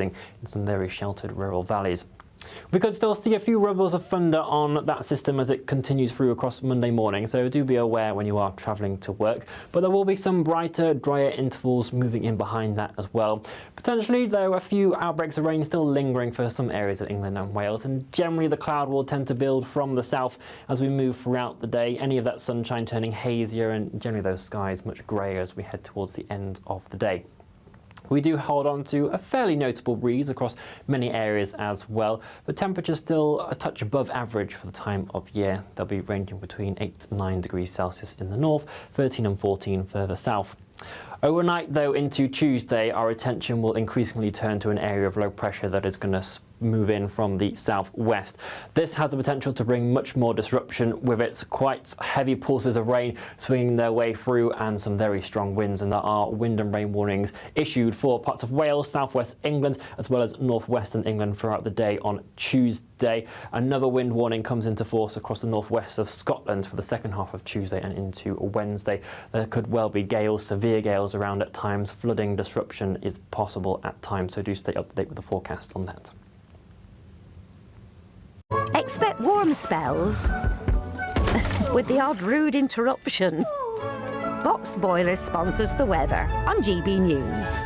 in some very sheltered rural valleys. We could still see a few rumbles of thunder on that system as it continues through across Monday morning, so do be aware when you are travelling to work. But there will be some brighter, drier intervals moving in behind that as well. Potentially, there are a few outbreaks of rain still lingering for some areas of England and Wales, and generally the cloud will tend to build from the south as we move throughout the day. Any of that sunshine turning hazier and generally those skies much greyer as we head towards the end of the day. We do hold on to a fairly notable breeze across many areas as well. The temperature's still a touch above average for the time of year. They'll be ranging between 8 to 9 degrees Celsius in the north, 13 and 14 further south. Overnight, though, into Tuesday, our attention will increasingly turn to an area of low pressure that is going to move in from the southwest. This has the potential to bring much more disruption with its quite heavy pulses of rain swinging their way through and some very strong winds, and there are wind and rain warnings issued for parts of Wales, southwest England as well as northwestern England throughout the day on Tuesday. Another wind warning comes into force across the northwest of Scotland for the second half of Tuesday and into Wednesday. There could well be gales, severe gales around at times. Flooding disruption is possible at times, so do stay up to date with the forecast on that. Expect warm spells with the odd rude interruption. Box Boilers sponsors the weather on GB News.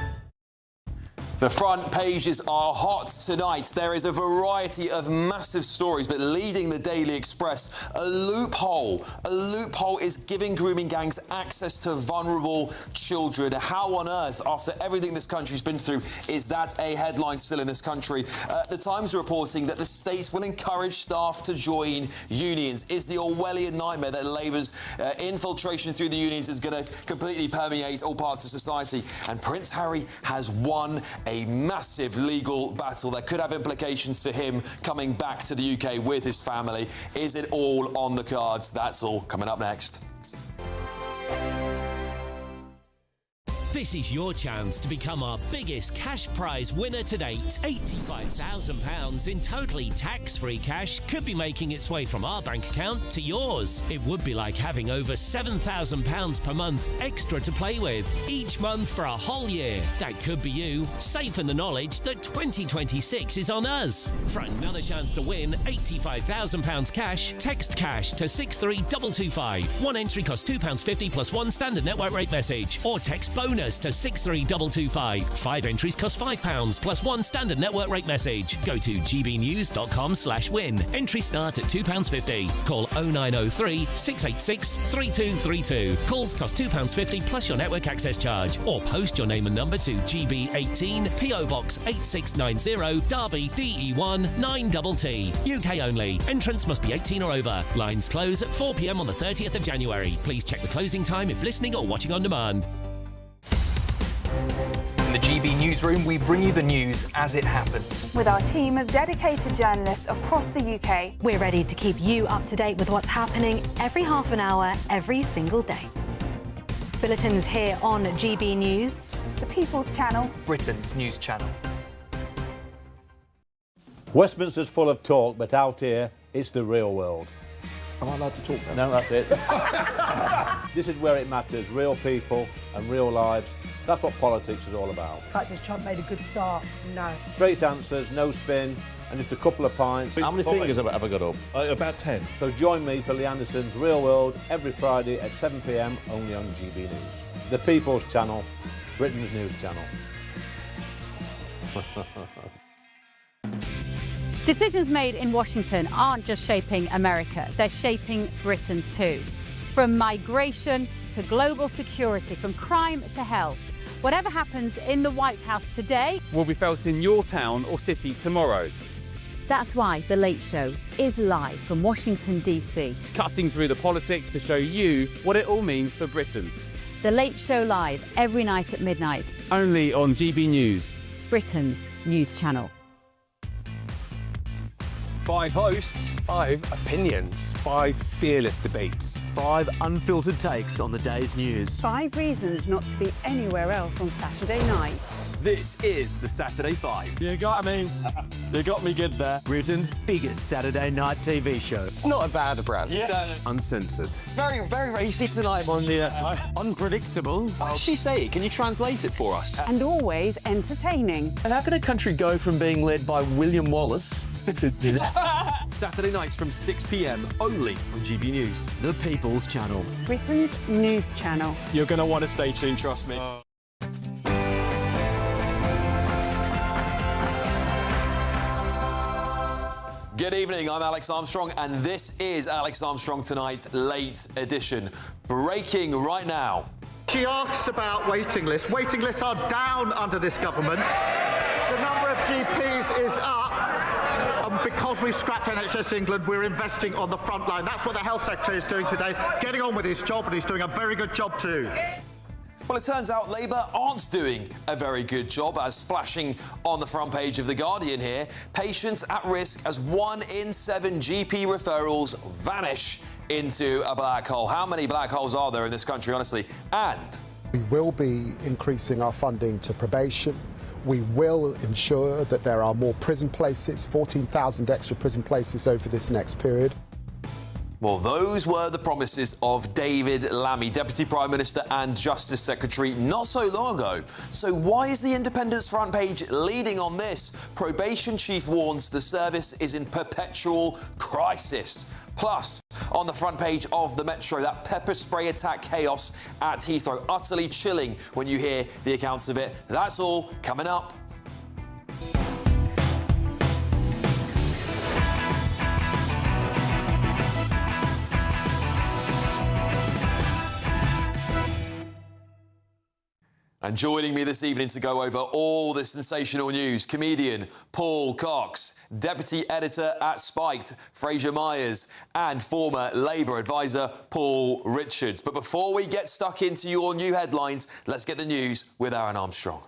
The front pages are hot tonight. There is a variety of massive stories, but leading the Daily Express, a loophole. A loophole is giving grooming gangs access to vulnerable children. How on earth, after everything this country's been through, is that a headline still in this country? The Times are reporting that the state will encourage staff to join unions. Is the Orwellian nightmare that Labour's infiltration through the unions is going to completely permeate all parts of society? And Prince Harry has won a massive legal battle that could have implications for him coming back to the UK with his family. Is it all on the cards? That's all coming up next. This is your chance to become our biggest cash prize winner to date. £85,000 in totally tax-free cash could be making its way from our bank account to yours. It would be like having over £7,000 per month extra to play with each month for a whole year. That could be you, safe in the knowledge that 2026 is on us. For another chance to win £85,000 cash, text cash to 63225. One entry costs £2.50 plus one standard network rate message, or text bonus to 63225. 5 entries cost £5 plus one standard network rate message. Go to gbnews.com/win. Entries start at £2.50. Call 0903 686 3232. Calls cost £2.50 plus your network access charge. Or post your name and number to GB18 PO Box 8690 Derby DE1 9TT. UK only. Entrance must be 18 or over. Lines close at 4 p.m. on the 30th of January. Please check the closing time if listening or watching on demand. In the GB newsroom, we bring you the news as it happens. With our team of dedicated journalists across the UK. We're ready to keep you up to date with what's happening every half an hour, every single day. Bulletins here on GB News. The People's Channel. Britain's news channel. Westminster's full of talk, but out here, it's the real world. Am I allowed to talk now? No, that's it. This is where it matters, real people and real lives. That's what politics is all about. In fact, has Trump made a good start? No. Straight answers, no spin, and just a couple of pints. How many fingers have I got up? About 10. So join me for Lee Anderson's Real World every Friday at 7 p.m. only on GB News. The People's Channel, Britain's news channel. Decisions made in Washington aren't just shaping America, they're shaping Britain too. From migration to global security, from crime to health. Whatever happens in the White House today will be felt in your town or city tomorrow. That's why The Late Show is live from Washington, D.C. Cutting through the politics to show you what it all means for Britain. The Late Show live every night at midnight. Only on GB News. Britain's news channel. 5 hosts, 5 opinions, 5 fearless debates, 5 unfiltered takes on the day's news. 5 reasons not to be anywhere else on Saturday night. This is the Saturday Five. You got me. You got me good there. Britain's biggest Saturday night TV show. It's not a bad brand. Yeah. Uncensored. Very, very racy tonight. On the unpredictable. What does she say? Can you translate it for us? And always entertaining. And how can a country go from being led by William Wallace to Saturday nights from 6 p.m. only on GB News. the People's Channel? Britain's news channel. You're going to want to stay tuned, trust me. Good evening, I'm Alex Armstrong, and this is Alex Armstrong Tonight, late edition. Breaking right now. She asks about waiting lists. Waiting lists are down under this government. The number of GPs is up. Because we've scrapped NHS England, we're investing on the front line. That's what the Health Secretary is doing today, getting on with his job, and he's doing a very good job too. Well, it turns out Labour aren't doing a very good job, as splashing on the front page of The Guardian here, patients at risk as 1 in 7 GP referrals vanish into a black hole. How many black holes are there in this country, honestly? And we will be increasing our funding to probation. We will ensure that there are more prison places, 14,000 extra prison places over this next period. well, those were the promises of David Lammy, Deputy Prime Minister and Justice Secretary, not so long ago. So why is the Independent's front page leading on this? Probation chief warns the service is in perpetual crisis. Plus, on the front page of the Metro, that pepper spray attack chaos at Heathrow. Utterly chilling when you hear the accounts of it. That's all coming up. And joining me this evening to go over all the sensational news, comedian Paul Cox, deputy editor at Spiked, Fraser Myers, and former Labour advisor Paul Richards. But before we get stuck into your new headlines, let's get the news with Aaron Armstrong.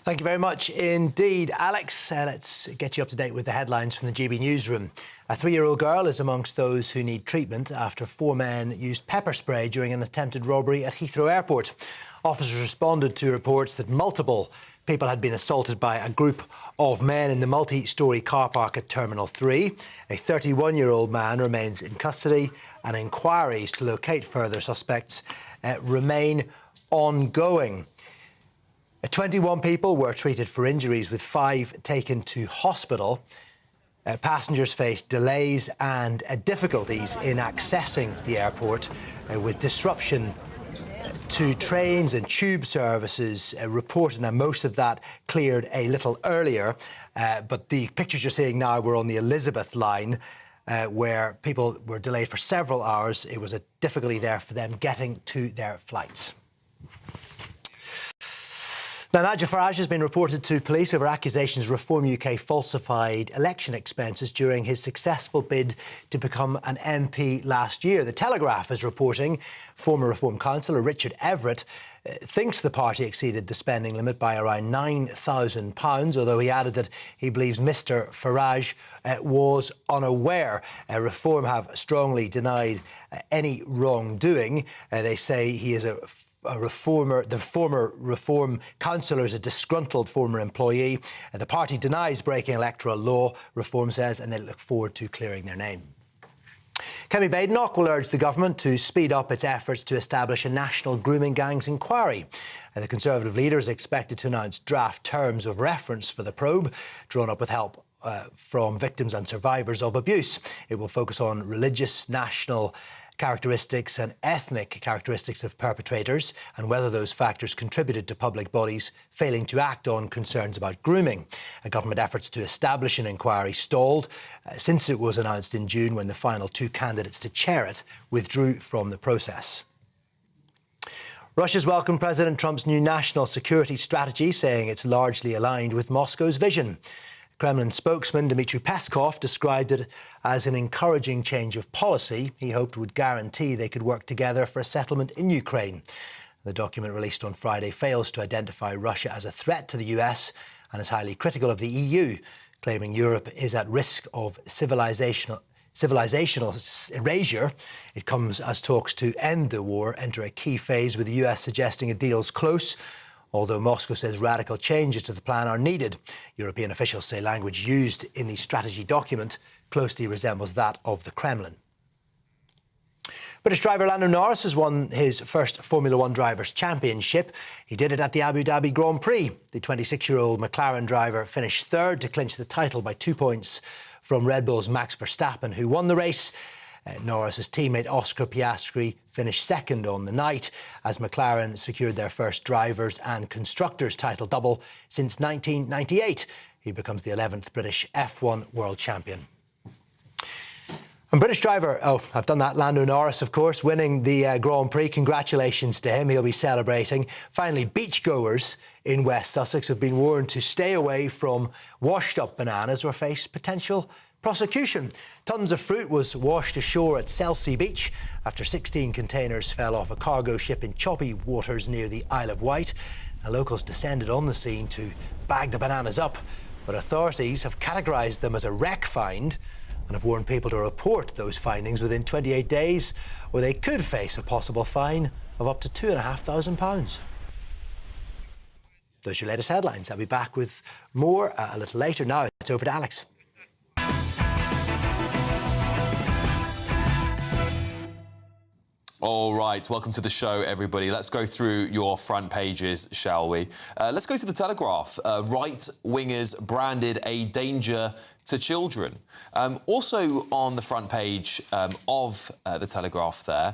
Thank you very much indeed, Alex. Let's get you up to date with the headlines from the GB newsroom. A 3-year-old girl is amongst those who need treatment after 4 men used pepper spray during an attempted robbery at Heathrow Airport. Officers responded to reports that multiple people had been assaulted by a group of men in the multi-storey car park at Terminal 3. A 31-year-old man remains in custody, and inquiries to locate further suspects remain ongoing. 21 people were treated for injuries, with 5 taken to hospital. Passengers faced delays and difficulties in accessing the airport, with disruption to trains and tube services reported. Now, most of that cleared a little earlier, but the pictures you're seeing now were on the Elizabeth line, where people were delayed for several hours. It was a difficulty there for them getting to their flights. Now, Nigel Farage has been reported to police over accusations Reform UK falsified election expenses during his successful bid to become an MP last year. The Telegraph is reporting former Reform councillor Richard Everett thinks the party exceeded the spending limit by around £9,000, although he added that he believes Mr Farage was unaware. Reform have strongly denied any wrongdoing. They say he is a reformer. The former Reform councillor is a disgruntled former employee. The party denies breaking electoral law, Reform says, and they look forward to clearing their name. Kemi Badenoch will urge the government to speed up its efforts to establish a national grooming gangs inquiry. The Conservative leader is expected to announce draft terms of reference for the probe, drawn up with help from victims and survivors of abuse. It will focus on religious, national characteristics and ethnic characteristics of perpetrators, and whether those factors contributed to public bodies failing to act on concerns about grooming. Government efforts to establish an inquiry stalled since it was announced in June, when the final 2 candidates to chair it withdrew from the process. Russia's welcomed President Trump's new national security strategy, saying it's largely aligned with Moscow's vision. Kremlin spokesman Dmitry Peskov described it as an encouraging change of policy he hoped would guarantee they could work together for a settlement in Ukraine. The document, released on Friday, fails to identify Russia as a threat to the US and is highly critical of the EU, claiming Europe is at risk of civilizational civilizational erasure. It comes as talks to end the war enter a key phase, with the US suggesting a deal's close, although Moscow says radical changes to the plan are needed. European officials say language used in the strategy document closely resembles that of the Kremlin. British driver Lando Norris has won his first Formula One Drivers' Championship. He did it at the Abu Dhabi Grand Prix. The 26-year-old McLaren driver finished third to clinch the title by 2 points from Red Bull's Max Verstappen, who won the race. Norris's teammate Oscar Piastri finished second on the night as McLaren secured their first drivers' and constructors' title double since 1998. He becomes the 11th British F1 world champion. And British driver, Lando Norris, of course, winning the Grand Prix. Congratulations to him. He'll be celebrating. Finally, beachgoers in West Sussex have been warned to stay away from washed-up bananas or face potential prosecution. Tons of fruit was washed ashore at Selsey Beach after 16 containers fell off a cargo ship in choppy waters near the Isle of Wight. Now, locals descended on the scene to bag the bananas up, but authorities have categorised them as a wreck find and have warned people to report those findings within 28 days, or they could face a possible fine of up to £2,500. Those are your latest headlines. I'll be back with more a little later. Now it's over to Alex. All right, welcome to the show, everybody. Let's go through your front pages, shall we? Let's go to the Telegraph. Right-wingers branded a danger to children. Also on the front page of the Telegraph there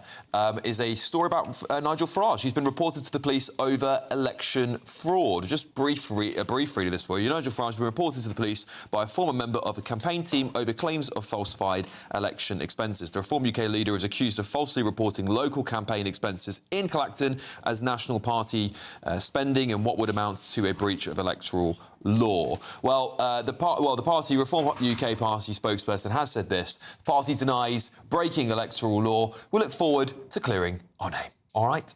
is a story about Nigel Farage. He's been reported to the police over election fraud. Just a brief read of this for you. Nigel Farage has been reported to the police by a former member of the campaign team over claims of falsified election expenses. The Reform UK leader is accused of falsely reporting local campaign expenses in Clacton as National Party spending and what would amount to a breach of electoral law. Well, the party, Reform UK Party spokesperson has said this. The party denies breaking electoral law. We look forward to clearing our name. All right?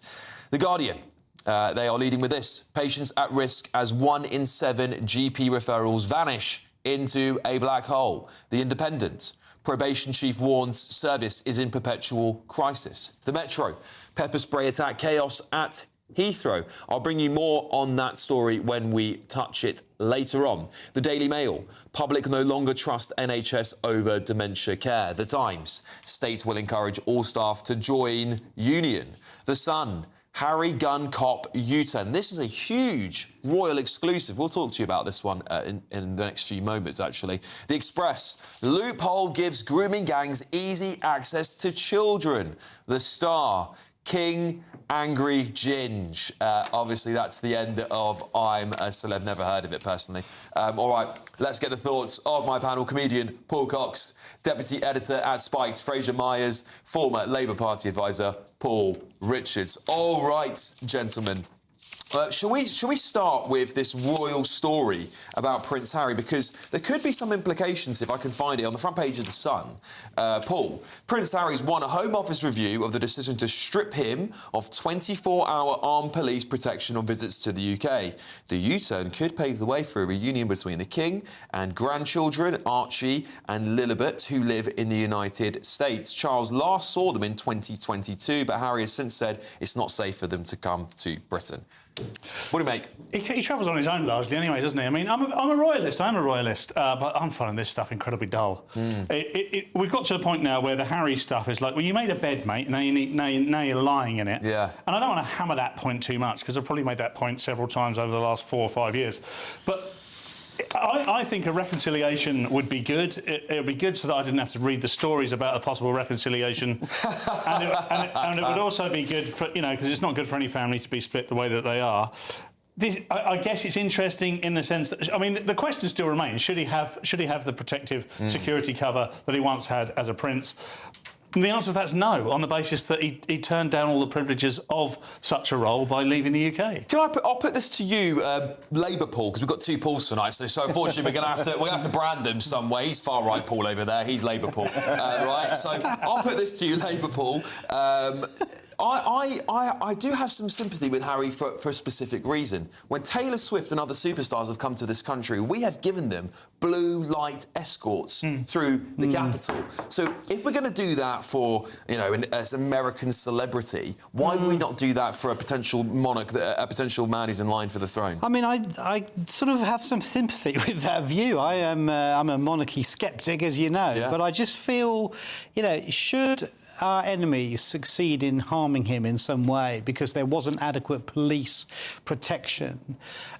The Guardian. They are leading with this. Patients at risk as 1 in 7 GP referrals vanish into a black hole. The Independent. Probation chief warns service is in perpetual crisis. The Metro. Pepper spray attack chaos at Heathrow. I'll bring you more on that story when we touch it later on. The Daily Mail. Public no longer trust NHS over dementia care. The Times. State will encourage all staff to join union. The Sun. Harry gun cop U-turn. This is a huge royal exclusive. We'll talk to you about this one in the next few moments, actually. The Express. Loophole gives grooming gangs easy access to children. The Star. King Angry Ginge. Obviously, that's the end of I'm a Celeb. Never heard of it, personally. All right, let's get the thoughts of my panel. Comedian Paul Cox, Deputy Editor at Spikes, Fraser Myers, former Labour Party advisor Paul Richards. All right, gentlemen. Shall we start with this royal story about Prince Harry? Because there could be some implications, if I can find it, on the front page of The Sun. Paul, Prince Harry's won a Home Office review of the decision to strip him of 24-hour armed police protection on visits to the UK. The U-turn could pave the way for a reunion between the King and grandchildren, Archie and Lilibet, who live in the United States. Charles last saw them in 2022, but Harry has since said it's not safe for them to come to Britain. What do you make? He travels on his own largely anyway, doesn't he? I mean, I'm a royalist, but I'm finding this stuff incredibly dull. We've got to a point now where the Harry stuff is like, well, you made a bed, mate, now you're lying in it. Yeah. And I don't want to hammer that point too much, because I've probably made that point several times over the last 4 or 5 years. But I think a reconciliation would be good. It would be good so that I didn't have to read the stories about a possible reconciliation. and it would also be good for, because it's not good for any family to be split the way that they are. I guess it's interesting in the sense that, I mean, the question still remains, should he have the protective security cover that he once had as a prince? And the answer to that's no, on the basis that he turned down all the privileges of such a role by leaving the UK. I'll put this to you, Labour Paul, because we've got 2 Pauls tonight. So unfortunately, we're going to have to brand them some way. He's far right Paul over there. He's Labour Paul, right? So I'll put this to you, Labour Paul. I do have some sympathy with Harry for a specific reason. When Taylor Swift and other superstars have come to this country, we have given them blue light escorts through the capital. So if we're going to do that for, you know, an American celebrity, why would we not do that for a potential monarch, a potential man who's in line for the throne? I mean, I sort of have some sympathy with that view. I'm a monarchy sceptic, as you know, but I just feel, you know, should our enemies succeed in harming him in some way because there wasn't adequate police protection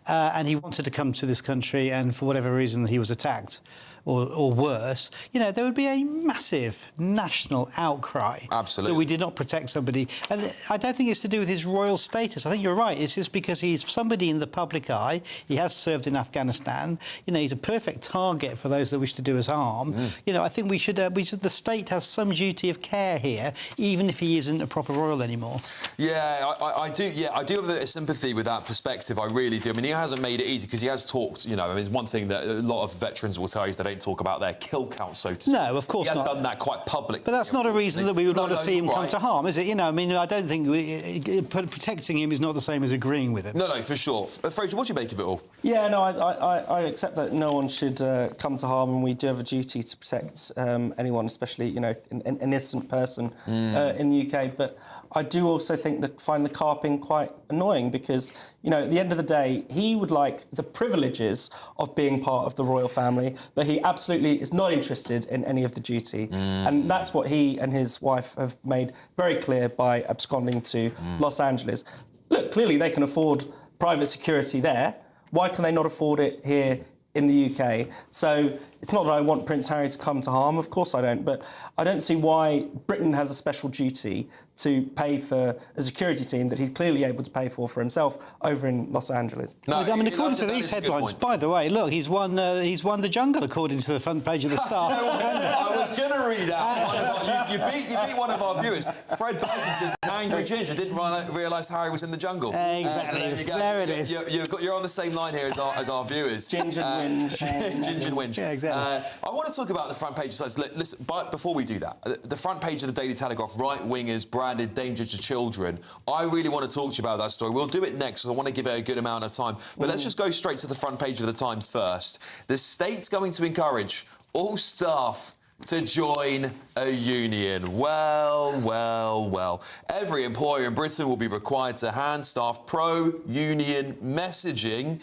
and he wanted to come to this country and for whatever reason he was attacked or worse, you know, there would be a massive national outcry. Absolutely. That we did not protect somebody. And I don't think it's to do with his royal status. I think you're right. It's just because he's somebody in the public eye. He has served in Afghanistan. You know, he's a perfect target for those that wish to do us harm. You know, I think we should the state has some duty of care here, even if he isn't a proper royal anymore. Yeah, I do. Yeah, I do have a bit of sympathy with that perspective. I really do. I mean, he hasn't made it easy because he has talked. You know, I mean, one thing that a lot of veterans will tell you is they don't talk about their kill count, so to speak. No, of course not. He has done that quite publicly. But that's not a reason that we would want to see him come to harm, is it? You know, I mean, I don't think protecting him is not the same as agreeing with him. No, for sure. Fraser, what do you make of it all? Yeah, no, I accept that no one should come to harm, and we do have a duty to protect anyone, especially, you know, an innocent person in the UK. But I do also find the carping quite annoying because, you know, at the end of the day, he would like the privileges of being part of the royal family, but he absolutely is not interested in any of the duty. And that's what he and his wife have made very clear by absconding to Los Angeles. Look, clearly they can afford private security there. Why can they not afford it here in the UK? So it's not that I want Prince Harry to come to harm, of course I don't, but I don't see why Britain has a special duty to pay for a security team that he's clearly able to pay for himself over in Los Angeles. No, I mean, according to these headlines, by the way, look, he's won the jungle, according to the front page of the Star. I was going to read out you beat one of our viewers. Fred Bazin says, angry Ginger didn't realise Harry was in the jungle. Exactly. There you go. There it is. You're on the same line here as our viewers. Ginger Whinge. Ginger Whinge. Yeah, exactly. I want to talk about the front page of sites. Listen, before we do that, the front page of the Daily Telegraph, right-wingers branded danger to children. I really want to talk to you about that story. We'll do it next, because I want to give it a good amount of time. But let's just go straight to the front page of the Times first. The state's going to encourage all staff to join a union. Well. Every employer in Britain will be required to hand staff pro-union messaging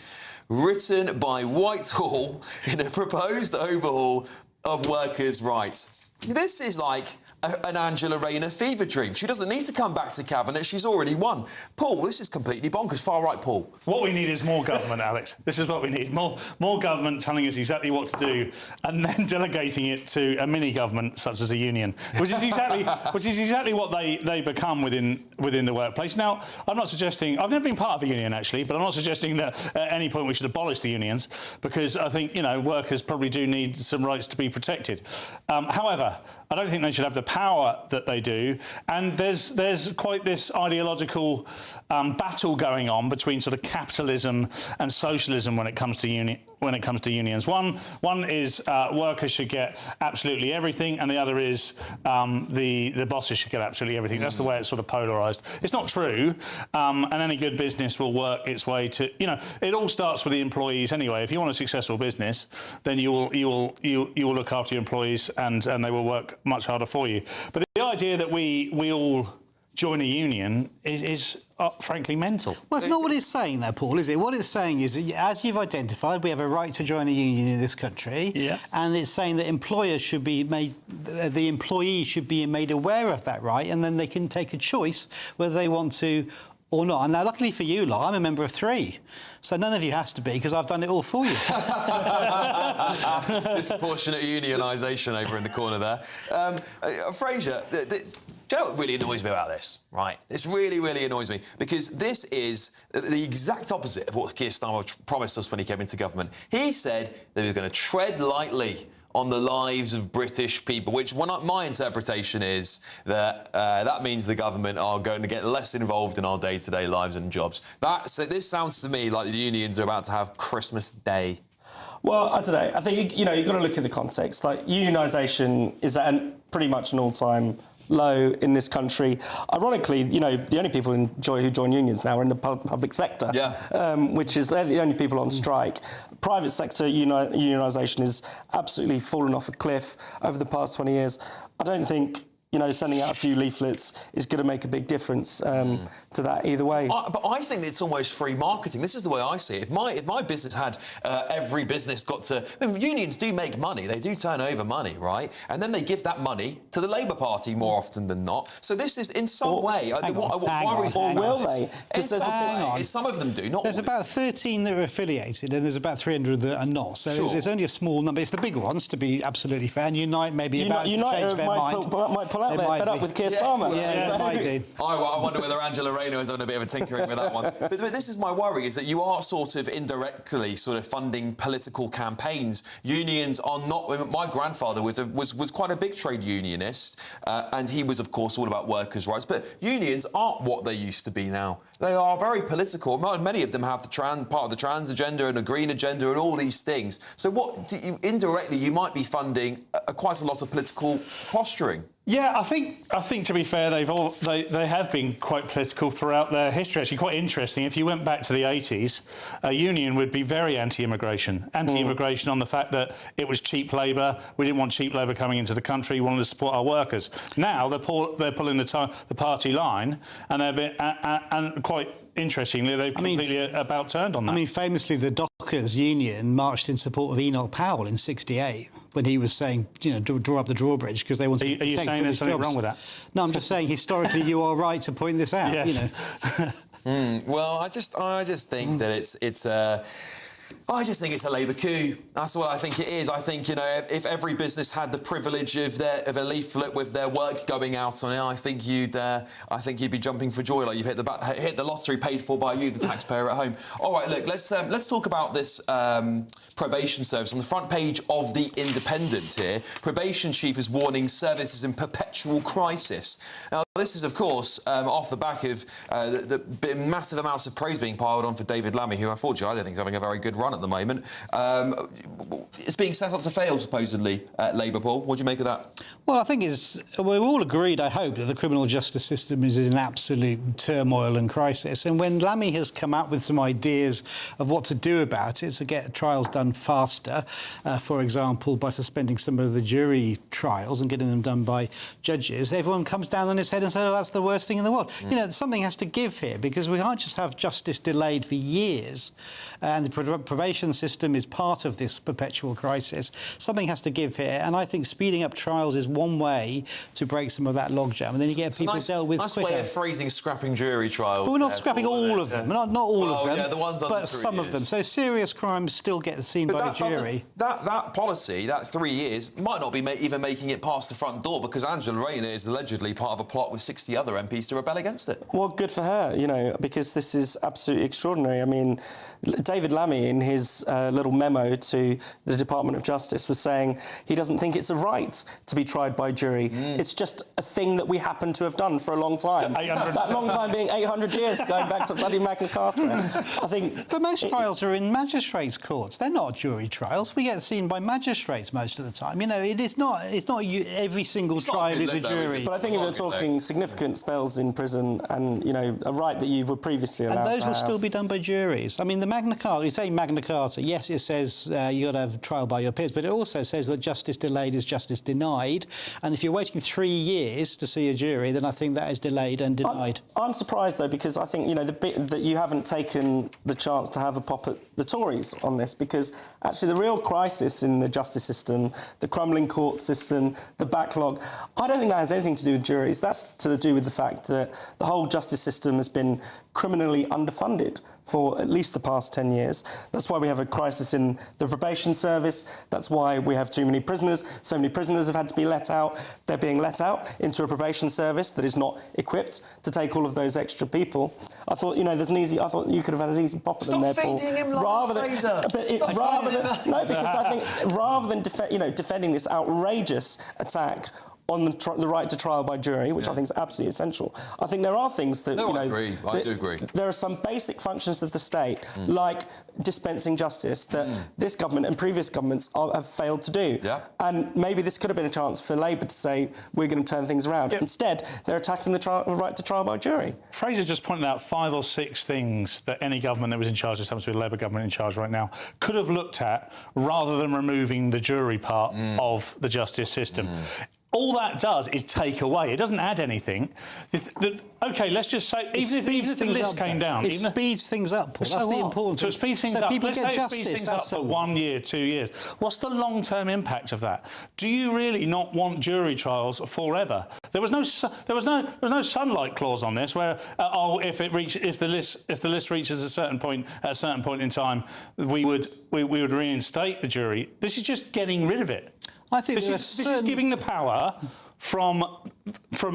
written by Whitehall in a proposed overhaul of workers' rights. This is like an Angela Rayner fever dream. She doesn't need to come back to Cabinet. She's already won. Paul, this is completely bonkers. Far right, Paul. What we need is more government, Alex. This is what we need. More government telling us exactly what to do and then delegating it to a mini-government such as a union, which is exactly what they become within the workplace. Now, I'm not suggesting... I've never been part of a union, actually, but I'm not suggesting that at any point we should abolish the unions, because I think, you know, workers probably do need some rights to be protected. However, I don't think they should have the power that they do, and there's quite this ideological battle going on between sort of capitalism and socialism when it comes to unions. One is workers should get absolutely everything, and the other is the bosses should get absolutely everything. That's the way it's sort of polarised. It's not true, and any good business will work its way to, you know, it all starts with the employees anyway. If you want a successful business, then you will look after your employees, and they will work much harder for you. But the idea that we all join a union is frankly mental. Well, it's not what it's saying there, Paul, is it? What it's saying is that, as you've identified, we have a right to join a union in this country, and it's saying that employers should be made, the employee should be made aware of that right, and then they can take a choice whether they want to or not. And now, luckily for you lot, I'm a member of 3, so none of you has to be, because I've done it all for you. Disproportionate unionisation over in the corner there. Fraser, do you know what really annoys me about this? Right, this really annoys me, because this is the exact opposite of what Keir Starmer promised us when he came into government. He said that he was going to tread lightly on the lives of British people, which my interpretation is that that means the government are going to get less involved in our day-to-day lives and jobs. This sounds to me like the unions are about to have Christmas Day. Well, I don't know. I think, you've got to look at the context. Like, unionisation is at pretty much an all-time low in this country. Ironically, you know, the only people who join unions now are in the public sector, which is they're the only people on strike. Private sector unionisation is absolutely fallen off a cliff over the past 20 years. I don't think, you know, sending out a few leaflets is going to make a big difference to that either way. But I think it's almost free marketing. This is the way I see it. If my business had every business got to... I mean, unions do make money. They do turn over money, right? And then they give that money to the Labour Party more often than not. So this is, in some way... what worries me... Or will they? Some of them do, not There's all. about 13 that are affiliated and there's about 300 that are not. So it's only a small number. It's the big ones, to be absolutely fair. And Unite may be about to change their mind. Might pull out there, fed up with Keir Starmer. Yeah, might do. I wonder whether Angela Rayner is having a bit of a tinkering with that one. But this is my worry, is that you are sort of indirectly sort of funding political campaigns. Unions are not... My grandfather was quite a big trade unionist, and he was, of course, all about workers' rights. But unions aren't what they used to be now. They are very political. Many of them have part of the trans agenda and a green agenda and all these things. So indirectly, you might be funding quite a lot of political posturing. Yeah, I think to be fair, they have been quite political throughout their history. Actually, quite interesting. If you went back to the 80s, a union would be very anti-immigration. Anti-immigration on the fact that it was cheap labour. We didn't want cheap labour coming into the country. We wanted to support our workers. Now they're pulling the party line, and and quite interestingly, they've completely about turned on that. I mean, famously, the Dockers Union marched in support of Enoch Powell in '68 when he was saying, you know, draw up the drawbridge because they wanted to... Are you saying there's something wrong with that? No, I'm just saying historically you are right to point this out. Yes. You know. Well, I just think that it's I just think it's a Labour coup. That's what I think it is. I think, you know, if every business had the privilege of a leaflet with their work going out on it, I think you'd be jumping for joy, like you've hit the lottery paid for by you, the taxpayer at home. All right, look, let's talk about this probation service. On the front page of The Independent here, probation chief is warning services in perpetual crisis. Now, this is, of course, off the back of the massive amounts of praise being piled on for David Lammy, who, unfortunately, I don't think is having a very good run at the moment. It's being set up to fail, supposedly, at Labour, Paul. What do you make of that? Well, I think we're all agreed, I hope, that the criminal justice system is in absolute turmoil and crisis. And when Lammy has come up with some ideas of what to do about it, to get trials done faster, for example, by suspending some of the jury trials and getting them done by judges, everyone comes down on his head and says, oh, that's the worst thing in the world. You know, something has to give here, because we can't just have justice delayed for years. And the probation system is part of this perpetual crisis. Something has to give here, and I think speeding up trials is one way to break some of that logjam, and then you get people dealt with quicker. Nice way of phrasing scrapping jury trials. But we're not scrapping all of them, not all of them, yeah, the ones under but some of them. So serious crimes still get seen by the jury. That policy, that 3 years, might not be even making it past the front door, because Angela Rayner is allegedly part of a plot with 60 other MPs to rebel against it. Well, good for her, you know, because this is absolutely extraordinary. I mean, David Lammy, in his little memo to the Department of Justice, was saying he doesn't think it's a right to be tried by jury. It's just a thing that we happen to have done for a long time. That long time being 800 years, going back to bloody Magna Carta. I think... But most trials are in magistrates' courts. They're not jury trials. We get seen by magistrates most of the time. You know, it's not every single trial is a jury. But I think if you're talking significant spells in prison and, you know, a right that you were previously allowed to have... And those will still be done by juries. I mean, the Magna Carta, you say Magna Carta, yes, it says you've got to have trial by your peers, but it also says that justice delayed is justice denied. And if you're waiting 3 years to see a jury, then I think that is delayed and denied. I'm surprised, though, because I think, you know, the bit that you haven't taken the chance to have a pop at the Tories on this, because actually the real crisis in the justice system, the crumbling court system, the backlog, I don't think that has anything to do with juries. That's to do with the fact that the whole justice system has been criminally underfunded for at least the past 10 years. That's why we have a crisis in the probation service. That's why we have too many prisoners. So many prisoners have had to be let out. They're being let out into a probation service that is not equipped to take all of those extra people. I thought, you know, I thought you could have had an easy pop at them there, Paul. Stop feeding him lines, Fraser. No, because I think rather than defending this outrageous attack on the right to trial by jury, which I think is absolutely essential. I think there are things that, I agree. I do agree. There are some basic functions of the state, like dispensing justice, that this government and previous governments have failed to do. Yeah. And maybe this could have been a chance for Labour to say, we're going to turn things around. Instead, they're attacking the right to trial by jury. Fraser just pointed out 5 or 6 things that any government that was in charge, this happens to be a Labour government in charge right now, could have looked at rather than removing the jury part of the justice system. All that does is take away. It doesn't add anything. OK, let's just say, even if the list came down... It speeds things up, Paul. That's the important thing. So it speeds things up. Let's say it speeds things up for 1 year, 2 years. What's the long-term impact of that? Do you really not want jury trials forever? There was no sunlight clause on this, where if the list reaches a certain point at a certain point in time, we would reinstate the jury. This is just getting rid of it. I think this is giving the power from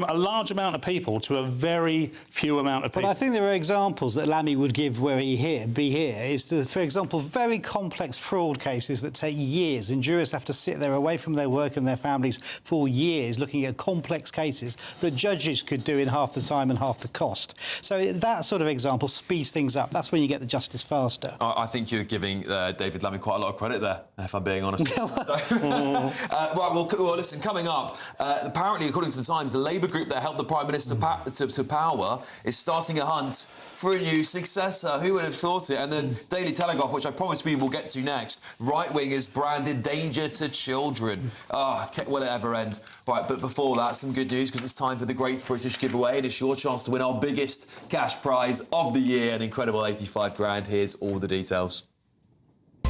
a large amount of people to a very few amount of people. But I think there are examples that Lammy would give where for example, very complex fraud cases that take years, and jurors have to sit there away from their work and their families for years looking at complex cases that judges could do in half the time and half the cost. So that sort of example speeds things up. That's when you get the justice faster. I think you're giving David Lammy quite a lot of credit there, if I'm being honest. Right, well, listen, coming up, apparently, according to the Times, the Labour group that helped the Prime Minister to power is starting a hunt for a new successor. Who would have thought it? And the Daily Telegraph, which I promise we will get to next, right-wingers branded danger to children. Will it ever end? Right, but before that, some good news, because it's time for the Great British Giveaway, and it's your chance to win our biggest cash prize of the year, an incredible 85 grand. Here's all the details.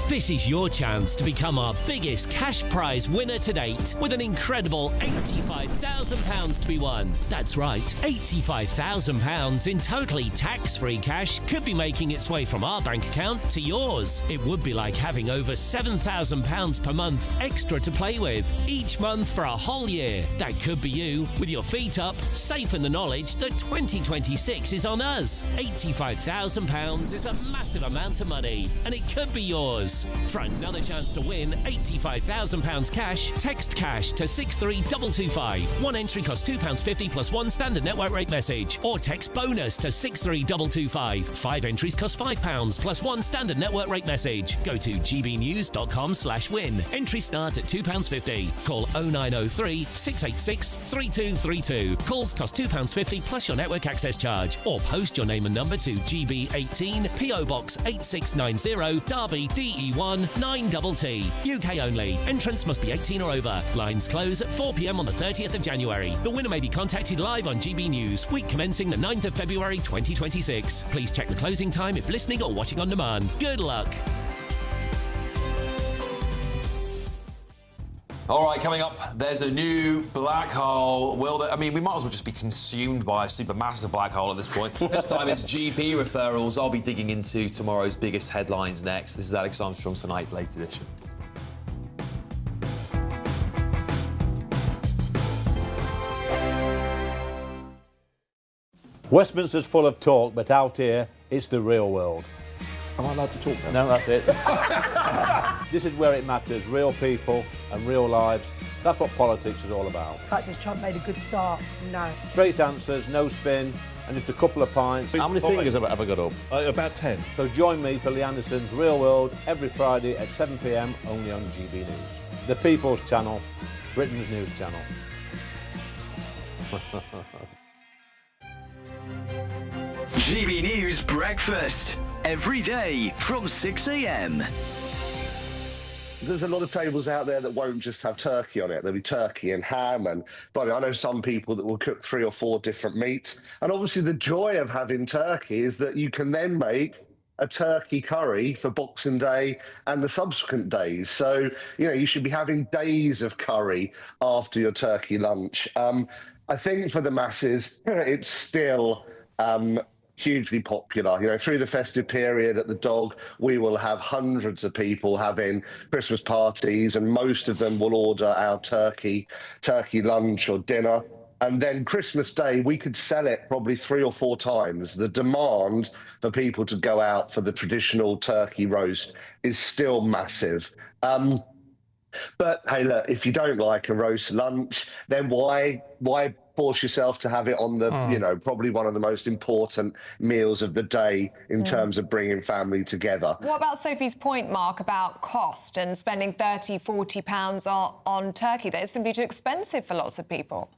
This is your chance to become our biggest cash prize winner to date, with an incredible £85,000 to be won. That's right, £85,000 in totally tax-free cash could be making its way from our bank account to yours. It would be like having over £7,000 per month extra to play with, each month for a whole year. That could be you, with your feet up, safe in the knowledge that 2026 is on us. £85,000 is a massive amount of money, and it could be yours. For another chance to win £85,000 cash, text cash to 63225. One entry costs £2.50 plus one standard network rate message. Or text bonus to 63225. 5 entries cost £5 plus one standard network rate message. Go to gbnews.com/win. Entries start at £2.50. Call 0903 686 3232. Calls cost £2.50 plus your network access charge. Or post your name and number to GB18 PO Box 8690 Derby DE1 9TT. UK only. Entrants must be 18 or over. Lines close at 4 p.m. on the 30th of January. The winner may be contacted live on GB News, week commencing the 9th of February 2026. Please check the closing time if listening or watching on demand. Good luck. All right, coming up, there's a new black hole. We might as well just be consumed by a supermassive black hole at this point. This time it's GP referrals. I'll be digging into tomorrow's biggest headlines next. This is Alex Armstrong's Tonight Late Edition. Westminster's full of talk, but out here, it's the real world. Am I allowed to talk now? No, that's it. This is where it matters, real people and real lives. That's what politics is all about. In fact, has Trump made a good start? No. Straight answers, no spin, and just a couple of pints. How many fingers have I got up? About 10. So join me for Lee Anderson's Real World every Friday at 7 p.m. only on GB News. The People's Channel, Britain's news channel. GB News Breakfast, every day from 6 a.m. There's a lot of tables out there that won't just have turkey on it. There'll be turkey and ham, and but I know some people that will cook 3 or 4 different meats. And obviously the joy of having turkey is that you can then make a turkey curry for Boxing Day and the subsequent days. So, you should be having days of curry after your turkey lunch. I think for the masses, it's still hugely popular. Through the festive period at the Dog, we will have hundreds of people having Christmas parties, and most of them will order our turkey lunch or dinner. And then Christmas Day, we could sell it probably 3 or 4 times. The demand for people to go out for the traditional turkey roast is still massive. But hey, look, if you don't like a roast lunch, then why force yourself to have it on the, you know, probably one of the most important meals of the day in terms of bringing family together. What about Sophie's point, Mark, about cost and spending £30, £40 on turkey? That is simply too expensive for lots of people.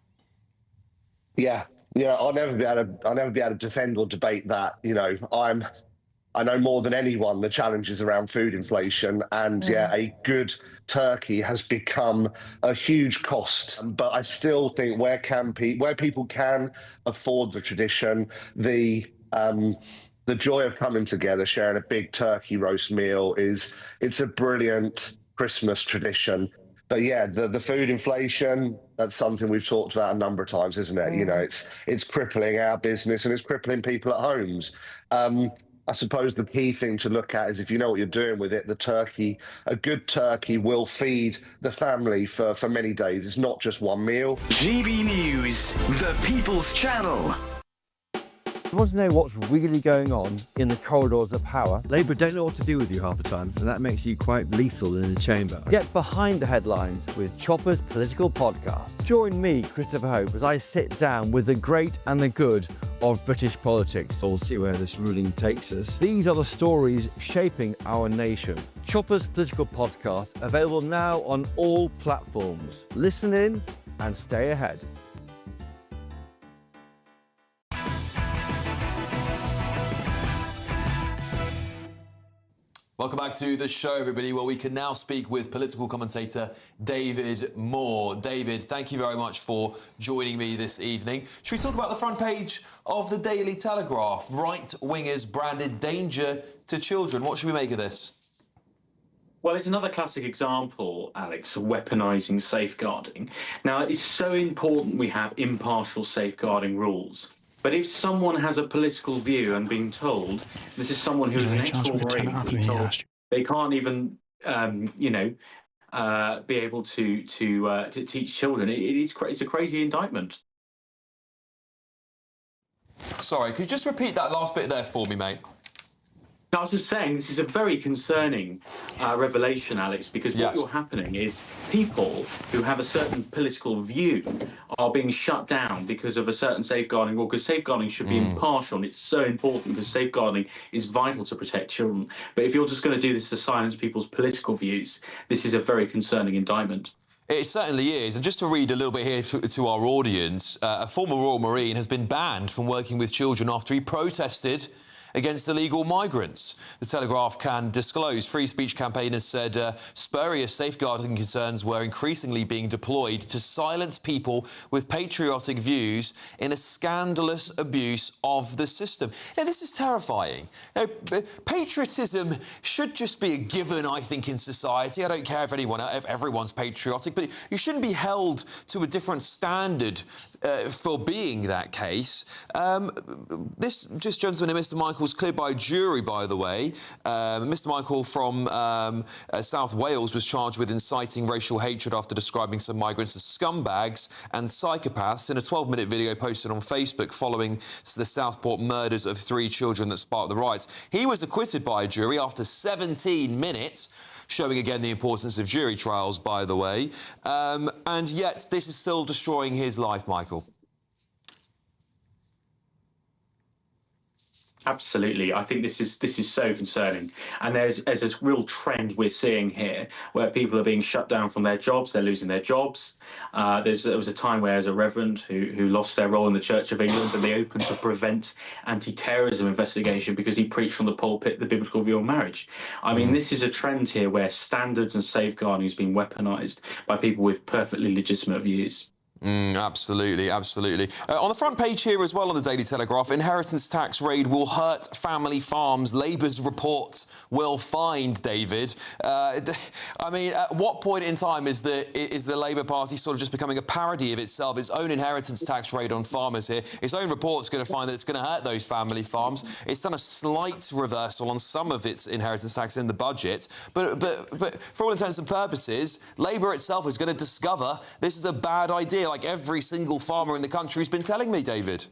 Yeah, I'll never be able to defend or debate that. You know, I know more than anyone the challenges around food inflation, and a good turkey has become a huge cost. But I still think where people can afford the tradition, the joy of coming together, sharing a big turkey roast meal it's a brilliant Christmas tradition. But yeah, the food inflation, that's something we've talked about a number of times, isn't it? You know, it's crippling our business and it's crippling people at homes. I suppose the key thing to look at is if you know what you're doing with it, a good turkey will feed the family for many days. It's not just one meal. GB News, the People's Channel. You want to know what's really going on in the corridors of power? Labour don't know what to do with you half the time, and that makes you quite lethal in the chamber. Get behind the headlines with Chopper's political podcast. Join me, Christopher Hope, as I sit down with the great and the good of British politics. We'll see where this ruling takes us. These are the stories shaping our nation. Chopper's political podcast, available now on all platforms. Listen in and stay ahead. Welcome back to the show, everybody. Well, we can now speak with political commentator David Moore. David, thank you very much for joining me this evening. Should we talk about the front page of the Daily Telegraph? Right-wingers branded danger to children. What should we make of this? Well, it's another classic example, Alex, of weaponising safeguarding. Now, it's so important we have impartial safeguarding rules. But if someone has a political view and being told, this is someone who is an ex-Marine, being told they can't even, be able to teach children, it's a crazy indictment. Sorry, could you just repeat that last bit there for me, mate? I was just saying, this is a very concerning revelation, Alex, because what's happening is people who have a certain political view are being shut down because of a certain safeguarding rule, because safeguarding should be impartial, and it's so important because safeguarding is vital to protect children. But if you're just going to do this to silence people's political views, this is a very concerning indictment. It certainly is. And just to read a little bit here to our audience, a former Royal Marine has been banned from working with children after he protested against illegal migrants. The Telegraph can disclose. Free speech campaigners said spurious safeguarding concerns were increasingly being deployed to silence people with patriotic views in a scandalous abuse of the system. Now, this is terrifying. Patriotism should just be a given, I think, in society. I don't care if everyone's patriotic, but you shouldn't be held to a different standard for being that case. This gentleman, Mr. Michael, was cleared by a jury, by the way. Mr. Michael from South Wales was charged with inciting racial hatred after describing some migrants as scumbags and psychopaths in a 12-minute video posted on Facebook following the Southport murders of 3 children that sparked the riots. He was acquitted by a jury after 17 minutes, showing again the importance of jury trials, by the way. And yet this is still destroying his life, Michael. Absolutely. I think this is so concerning. And there's a real trend we're seeing here where people are being shut down from their jobs, they're losing their jobs. There was a time where there's a reverend who lost their role in the Church of England, and they opened to prevent anti-terrorism investigation because he preached from the pulpit the biblical view of marriage. I mean, this is a trend here where standards and safeguarding is being weaponised by people with perfectly legitimate views. Absolutely, absolutely. On the front page here as well on the Daily Telegraph, inheritance tax raid will hurt family farms. Labour's report will find, David. I mean, at what point in time is the Labour Party sort of just becoming a parody of itself? Its own inheritance tax raid on farmers here. Its own report's going to find that it's going to hurt those family farms. It's done a slight reversal on some of its inheritance tax in the budget. But for all intents and purposes, Labour itself is going to discover this is a bad idea, like every single farmer in the country has been telling me, David.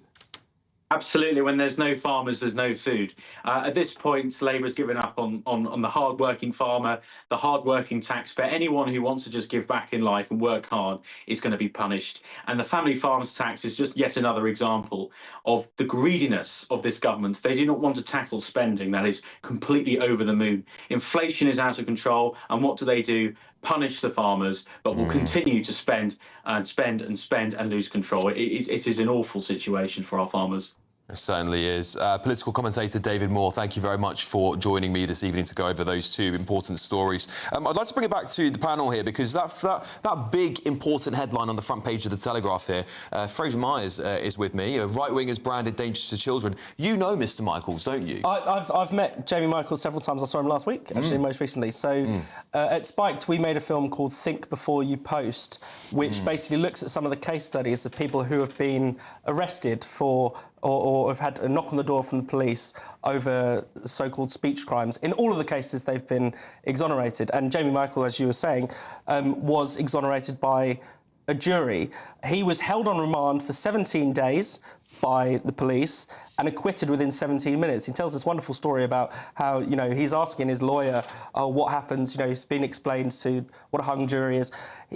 Absolutely. When there's no farmers, there's no food. At this point, Labour has given up on the hard-working farmer, the hard-working taxpayer. Anyone who wants to just give back in life and work hard is going to be punished. And the family farms tax is just yet another example of the greediness of this government. They do not want to tackle spending that is completely over the moon. Inflation is out of control. And what do? Punish the farmers, but will continue to spend and spend and spend and lose control. It is an awful situation for our farmers. It certainly is. Political commentator David Moore, thank you very much for joining me this evening to go over those two important stories. I'd like to bring it back to the panel here because that big, important headline on the front page of the Telegraph here, Fraser Myers is with me, right-wingers branded dangerous to children. You know Mr Michaels, don't you? I've met Jamie Michaels several times. I saw him last week, actually, most recently. So at Spiked, we made a film called Think Before You Post, which basically looks at some of the case studies of people who have been arrested for or have had a knock on the door from the police over so-called speech crimes. In all of the cases, they've been exonerated. And Jamie Michael, as you were saying, was exonerated by a jury. He was held on remand for 17 days by the police and acquitted within 17 minutes. He tells this wonderful story about how, he's asking his lawyer, what happens, it's been explained to what a hung jury is.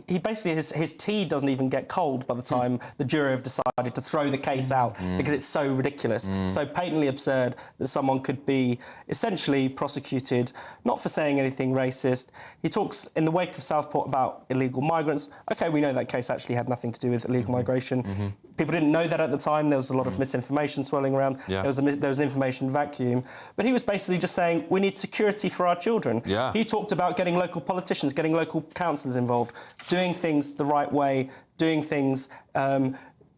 He basically, his tea doesn't even get cold by the time the jury have decided to throw the case out because it's so ridiculous, so patently absurd that someone could be essentially prosecuted, not for saying anything racist. He talks in the wake of Southport about illegal migrants. OK, we know that case actually had nothing to do with illegal migration. People didn't know that at the time. There was a lot of misinformation swirling around. There was an information vacuum. But he was basically just saying, we need security for our children. He talked about getting local politicians, getting local councillors involved, doing things the right way, doing things,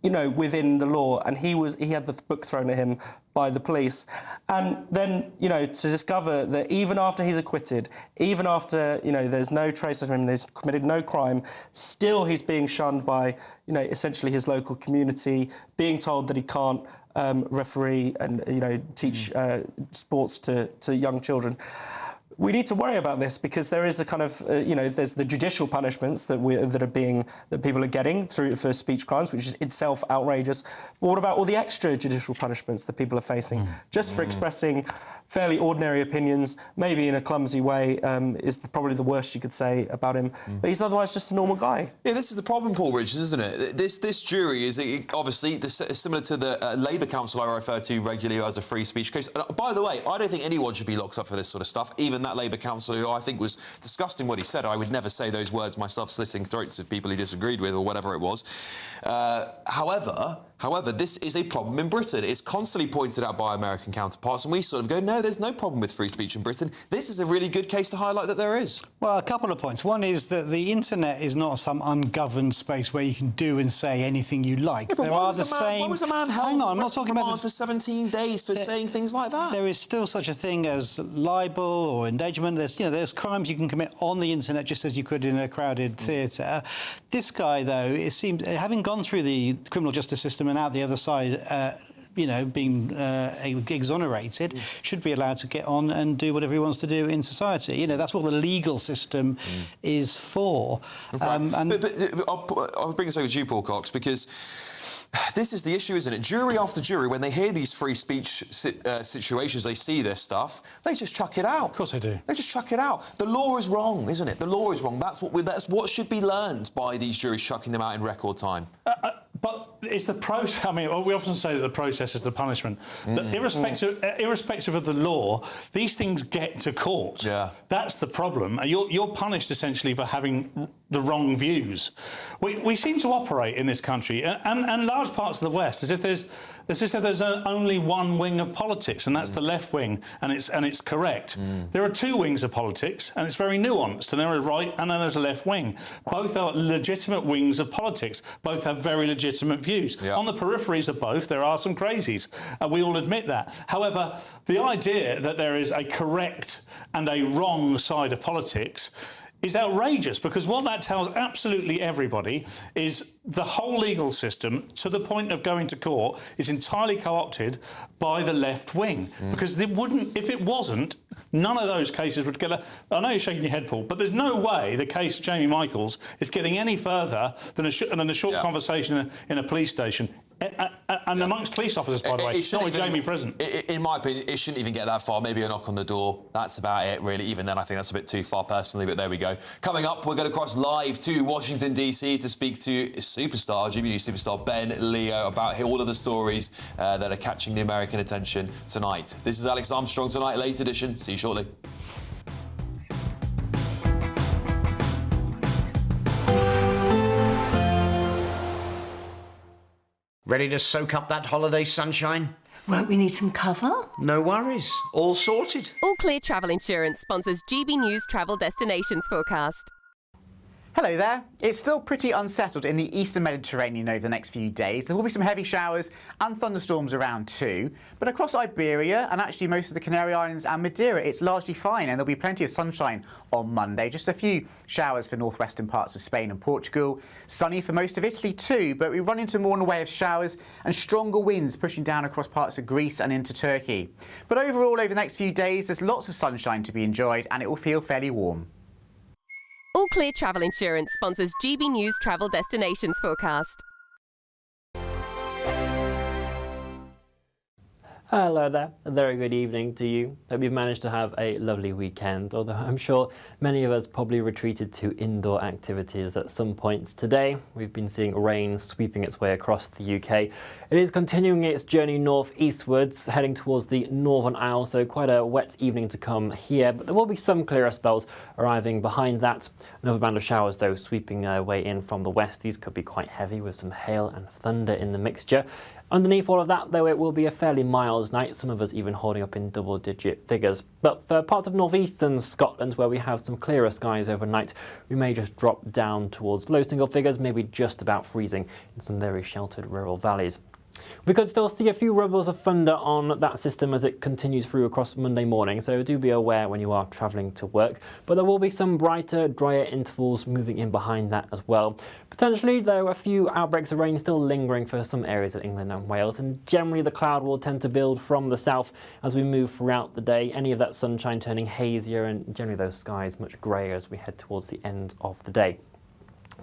within the law. And he had the book thrown at him by the police. And then, to discover that even after he's acquitted, even after, there's no trace of him, there's committed no crime, still he's being shunned by, essentially his local community, being told that he can't referee and, teach sports to young children. We need to worry about this because there is a kind of, there's the judicial punishments that people are getting for speech crimes, which is itself outrageous. But what about all the extrajudicial punishments that people are facing just for expressing fairly ordinary opinions, maybe in a clumsy way, is probably the worst you could say about him. But he's otherwise just a normal guy. Yeah, this is the problem, Paul Richards, isn't it? This jury is obviously similar to the Labour council I refer to regularly as a free speech case. And by the way, I don't think anyone should be locked up for this sort of stuff, even that Labour councillor who I think was disgusting what he said. I would never say those words myself, slitting throats of people he disagreed with or whatever it was. However, this is a problem in Britain. It's constantly pointed out by American counterparts, and we sort of go, no, there's no problem with free speech in Britain. This is a really good case to highlight that there is. Well, a couple of points. One is that the internet is not some ungoverned space where you can do and say anything you like. Yeah, but there are the same. Why was a man held? Hang on, I'm not talking about for 17 days for saying things like that. There is still such a thing as libel or endangerment. There's crimes you can commit on the internet just as you could in a crowded theatre. This guy, though, it seems, having gone through the criminal justice system and out the other side, being exonerated, should be allowed to get on and do whatever he wants to do in society. That's what the legal system is for. Right. But I'll bring this over to you, Paul Cox, because this is the issue, isn't it? Jury after jury, when they hear these free speech situations, they see this stuff, they just chuck it out. Of course they do. They just chuck it out. The law is wrong, isn't it? The law is wrong. That's what should be learned by these juries chucking them out in record time. But it's the process. I mean, we often say that the process is the punishment. That irrespective of the law, these things get to court. Yeah. That's the problem. You're punished essentially for having the wrong views. We seem to operate in this country and large parts of the West as if there's only one wing of politics, and that's the left wing, and it's correct. There are two wings of politics, and it's very nuanced. And there is a right and then there's a left wing. Both are legitimate wings of politics. Both have very legitimate views. Yeah. On the peripheries of both, there are some crazies. We all admit that. However, the idea that there is a correct and a wrong side of politics is outrageous, because what that tells absolutely everybody is the whole legal system, to the point of going to court, is entirely co-opted by the left wing. Because if it wasn't, none of those cases would get I know you're shaking your head, Paul, but there's no way the case of Jamie Michaels is getting any further than a short conversation in a police station. And amongst police officers, by the way, not with Jamie present. In my opinion, it shouldn't even get that far. Maybe a knock on the door. That's about it, really. Even then, I think that's a bit too far, personally, but there we go. Coming up, we're going to cross live to Washington, D.C. to speak to superstar, GBNews superstar Ben Leo about all of the stories that are catching the American attention tonight. This is Alex Armstrong Tonight, late edition. See you shortly. Ready to soak up that holiday sunshine? Won't we need some cover? No worries. All sorted. All Clear Travel Insurance sponsors GB News Travel Destinations Forecast. Hello there. It's still pretty unsettled in the eastern Mediterranean over the next few days. There will be some heavy showers and thunderstorms around too. But across Iberia and actually most of the Canary Islands and Madeira, it's largely fine and there'll be plenty of sunshine on Monday. Just a few showers for northwestern parts of Spain and Portugal. Sunny for most of Italy too, but we run into more in the way of showers and stronger winds pushing down across parts of Greece and into Turkey. But overall, over the next few days, there's lots of sunshine to be enjoyed and it will feel fairly warm. All Clear Travel Insurance sponsors GB News Travel Destinations Forecast. Hello there, a very good evening to you. Hope you've managed to have a lovely weekend, although I'm sure many of us probably retreated to indoor activities at some point today. We've been seeing rain sweeping its way across the UK. It is continuing its journey north-eastwards, heading towards the Northern Isles, so quite a wet evening to come here, but there will be some clearer spells arriving behind that. Another band of showers, though, sweeping their way in from the west. These could be quite heavy with some hail and thunder in the mixture. Underneath all of that, though, it will be a fairly mild night, some of us even holding up in double-digit figures. But for parts of northeastern Scotland, where we have some clearer skies overnight, we may just drop down towards low single figures, maybe just about freezing in some very sheltered rural valleys. We could still see a few rumbles of thunder on that system as it continues through across Monday morning, so do be aware when you are travelling to work. But there will be some brighter, drier intervals moving in behind that as well. Potentially, there are a few outbreaks of rain still lingering for some areas of England and Wales, and generally the cloud will tend to build from the south as we move throughout the day. Any of that sunshine turning hazier and generally those skies much greyer as we head towards the end of the day.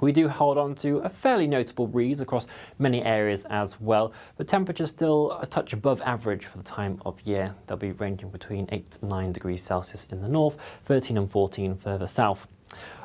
We do hold on to a fairly notable breeze across many areas as well, but temperatures still a touch above average for the time of year. They'll be ranging between 8 and 9 degrees Celsius in the north, 13 and 14 further south.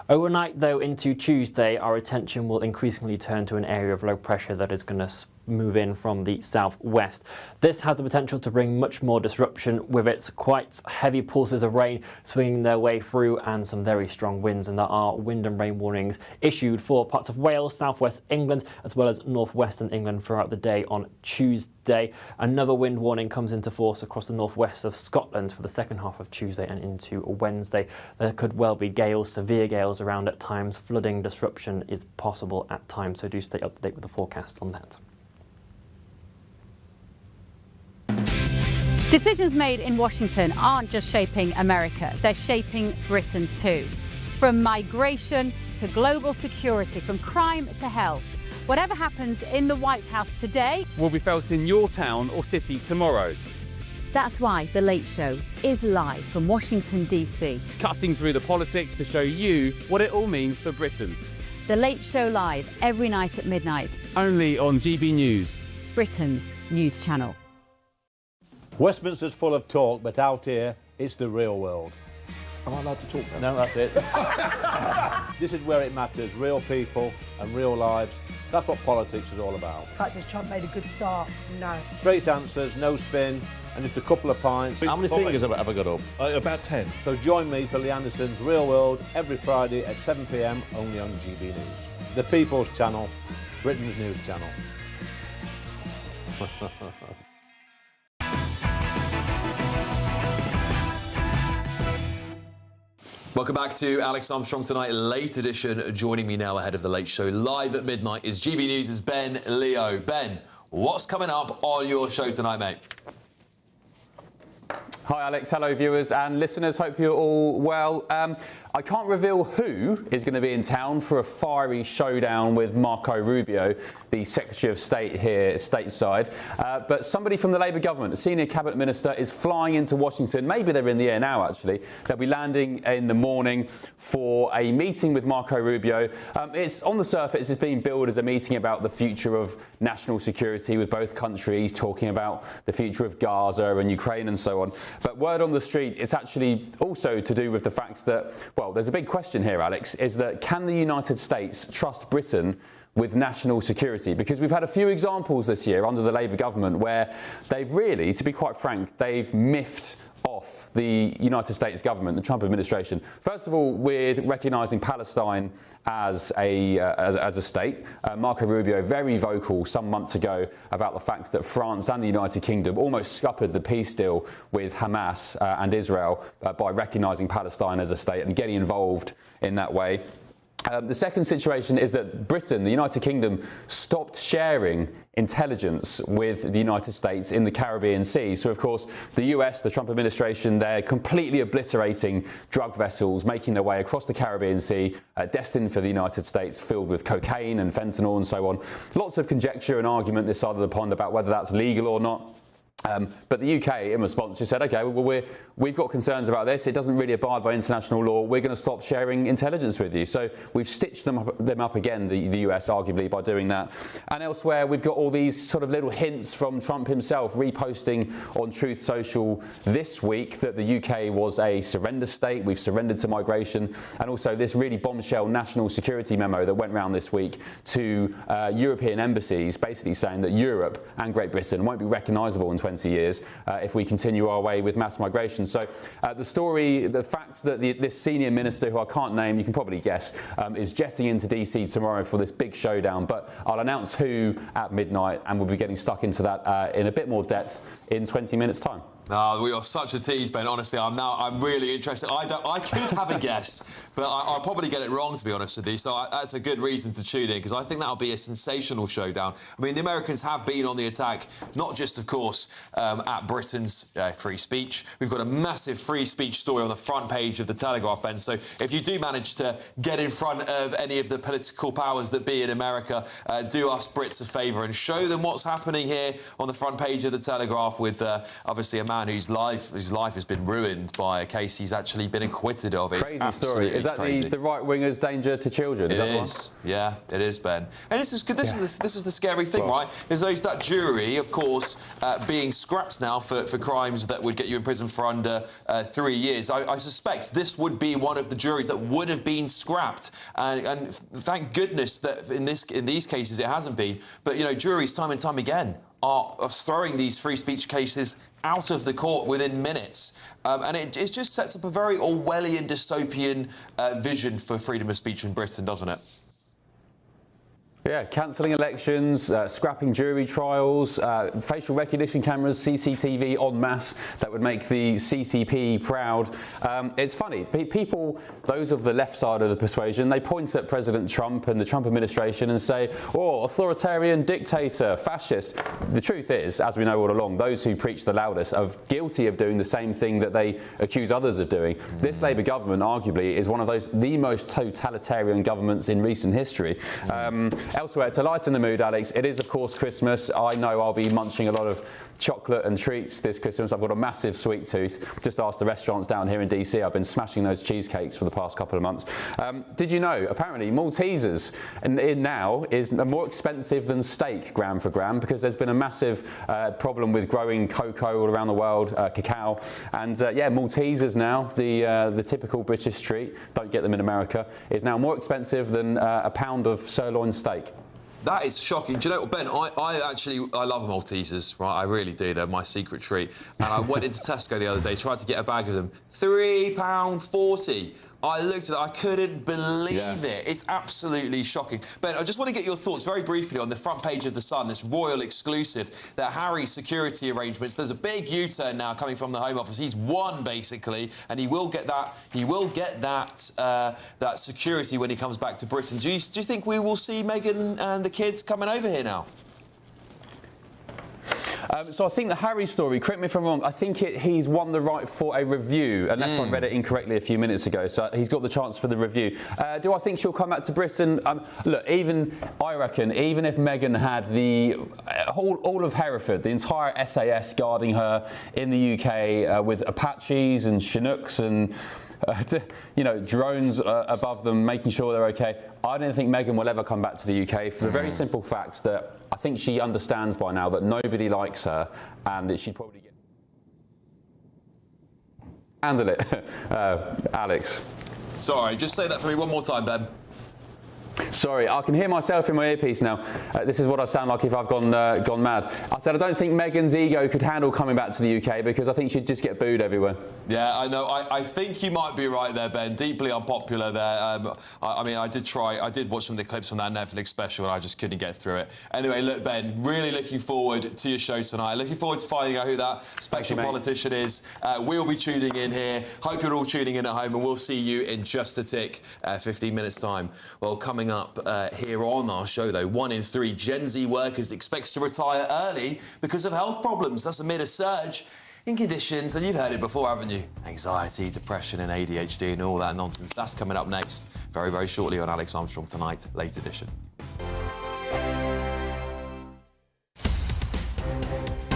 Overnight, though, into Tuesday, our attention will increasingly turn to an area of low pressure that is going to move in from the southwest. This has the potential to bring much more disruption with its quite heavy pulses of rain swinging their way through and some very strong winds, and there are wind and rain warnings issued for parts of Wales, southwest England as well as northwestern England throughout the day on Tuesday. Another wind warning comes into force across the northwest of Scotland for the second half of Tuesday and into Wednesday. There could well be gales, severe gales around at times. Flooding disruption is possible at times, so do stay up to date with the forecast on that. Decisions made in Washington aren't just shaping America, they're shaping Britain too. From migration to global security, from crime to health. Whatever happens in the White House today will be felt in your town or city tomorrow. That's why The Late Show is live from Washington, D.C. Cutting through the politics to show you what it all means for Britain. The Late Show live every night at midnight. Only on GB News, Britain's news channel. Westminster's full of talk, but out here, it's the real world. Am I allowed to talk now? No, that's it. This is where it matters, real people and real lives. That's what politics is all about. In fact, has Trump made a good start? No. Straight answers, no spin, and just a couple of pints. How many fingers have I got up? About 10. So join me for Lee Anderson's Real World every Friday at 7 p.m. only on GB News. The People's Channel, Britain's news channel. Welcome back to Alex Armstrong Tonight, late edition. Joining me now ahead of The Late Show live at midnight is GB News' Ben Leo. Ben, what's coming up on your show tonight, mate? Hi Alex, hello viewers and listeners, hope you're all well. I can't reveal who is going to be in town for a fiery showdown with Marco Rubio, the Secretary of State here stateside, but somebody from the Labour government, a senior cabinet minister, is flying into Washington. Maybe they're in the air now actually. They'll be landing in the morning for a meeting with Marco Rubio. It's on the surface, it's being billed as a meeting about the future of national security with both countries, talking about the future of Gaza and Ukraine and so on. But word on the street, it's actually also to do with the fact that, well, there's a big question here, Alex, is that can the United States trust Britain with national security? Because we've had a few examples this year under the Labour government where they've really, to be quite frank, they've miffed off the United States government, the Trump administration. First of all, with recognising Palestine as a state. Marco Rubio very vocal some months ago about the fact that France and the United Kingdom almost scuppered the peace deal with Hamas and Israel by recognising Palestine as a state and getting involved in that way. The second situation is that Britain, the United Kingdom, stopped sharing intelligence with the United States in the Caribbean Sea. So, of course, the US, the Trump administration, they're completely obliterating drug vessels making their way across the Caribbean Sea, destined for the United States, filled with cocaine and fentanyl and so on. Lots of conjecture and argument this side of the pond about whether that's legal or not. But the UK, in response, just said, OK, well, we've got concerns about this. It doesn't really abide by international law. We're going to stop sharing intelligence with you. So we've stitched them up again, the US, arguably, by doing that. And elsewhere, we've got all these sort of little hints from Trump himself, reposting on Truth Social this week that the UK was a surrender state. We've surrendered to migration. And also this really bombshell national security memo that went round this week to European embassies, basically saying that Europe and Great Britain won't be recognisable in 20 years if we continue our way with mass migration. So the fact that this senior minister, who I can't name, you can probably guess, is jetting into DC tomorrow for this big showdown. But I'll announce who at midnight, and we'll be getting stuck into that in a bit more depth in 20 minutes' time. We are such a tease, Ben. Honestly, I'm really interested. I could have a guess, but I'll probably get it wrong, to be honest with you. So that's a good reason to tune in, because I think that'll be a sensational showdown. I mean, the Americans have been on the attack, not just, of course, at Britain's free speech. We've got a massive free speech story on the front page of the Telegraph, Ben. So if you do manage to get in front of any of the political powers that be in America, do us Brits a favour and show them what's happening here on the front page of the Telegraph with, obviously, a man whose life has been ruined by a case he's actually been acquitted of. It's crazy story. Is that the right-winger's danger to children? It is. Yeah, it is, Ben. And this is good. This is the scary thing, right? Is that jury, of course, being scrapped now for crimes that would get you in prison for under 3 years. I suspect this would be one of the juries that would have been scrapped, and thank goodness that in these cases it hasn't been. But juries time and time again are throwing these free speech cases out of the court within minutes. And it just sets up a very Orwellian dystopian vision for freedom of speech in Britain, doesn't it? Yeah, cancelling elections, scrapping jury trials, facial recognition cameras, CCTV en masse that would make the CCP proud. It's funny, people, those of the left side of the persuasion, they point at President Trump and the Trump administration and say, oh, authoritarian dictator, fascist. The truth is, as we know all along, those who preach the loudest are guilty of doing the same thing that they accuse others of doing. This Labour government, arguably, is one of the most totalitarian governments in recent history. Elsewhere, to lighten the mood, Alex, it is, of course, Christmas. I know I'll be munching a lot of chocolate and treats this Christmas. I've got a massive sweet tooth. Just asked the restaurants down here in DC. I've been smashing those cheesecakes for the past couple of months. Did you know, apparently, Maltesers now is more expensive than steak, gram for gram, because there's been a massive problem with growing cocoa all around the world, cacao. And yeah, Maltesers now, the typical British treat, don't get them in America, is now more expensive than a pound of sirloin steak. That is shocking. Do you know what, Ben? I love Maltesers, right? I really do. They're my secret treat. And I went into Tesco the other day, tried to get a bag of them. £3.40. I looked at it, I couldn't believe it. It's absolutely shocking. Ben, I just want to get your thoughts very briefly on the front page of The Sun, this royal exclusive, that Harry's security arrangements. There's a big U-turn now coming from the Home Office. He's won, basically, and he will get that that security when he comes back to Britain. Do you think we will see Meghan and the kids coming over here now? So I think the Harry story, correct me if I'm wrong, I think he's won the right for a review, unless I read it incorrectly a few minutes ago. So he's got the chance for the review. Do I think she'll come back to Britain? Look, I reckon, even if Meghan had the all of Hereford, the entire SAS guarding her in the UK with Apaches and Chinooks and drones above them, making sure they're okay. I don't think Meghan will ever come back to the UK for the very simple fact that I think she understands by now that nobody likes her and that she'd probably handle it. Alex. Sorry, just say that for me one more time, Ben. Sorry, I can hear myself in my earpiece now. This is what I sound like if I've gone mad. I said I don't think Meghan's ego could handle coming back to the UK because I think she'd just get booed everywhere. Yeah, I know. I think you might be right there, Ben. Deeply unpopular there. I did watch some of the clips from that Netflix special and I just couldn't get through it. Anyway, look, Ben, really looking forward to your show tonight. Looking forward to finding out who that special politician is. We'll be tuning in here. Hope you're all tuning in at home and we'll see you in just a tick, 15 minutes time. Well, coming up here on our show, though, 1 in 3 Gen Z workers expects to retire early because of health problems. That's amid a surge in conditions, and you've heard it before, haven't you? Anxiety, depression and ADHD and all that nonsense. That's coming up next very, very shortly on Alex Armstrong Tonight, late edition.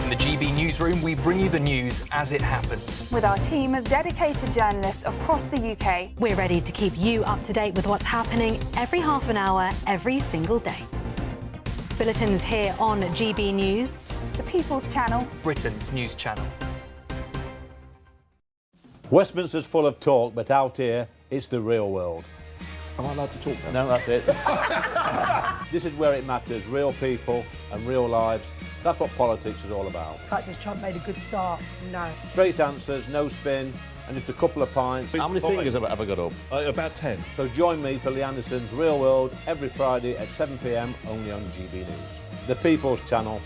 In the GB newsroom, we bring you the news as it happens. With our team of dedicated journalists across the UK, we're ready to keep you up to date with what's happening every half an hour, every single day. Bulletins here on GB News, the People's Channel, Britain's news channel. Westminster's full of talk, but out here, it's the real world. Am I allowed to talk now? No, that's it. This is where it matters, real people and real lives. That's what politics is all about. The fact that Trump made a good start, no. Straight answers, no spin, and just a couple of pints. How many fingers have I got up? About 10. So join me for Lee Anderson's Real World every Friday at 7 p.m. only on GB News. The People's Channel,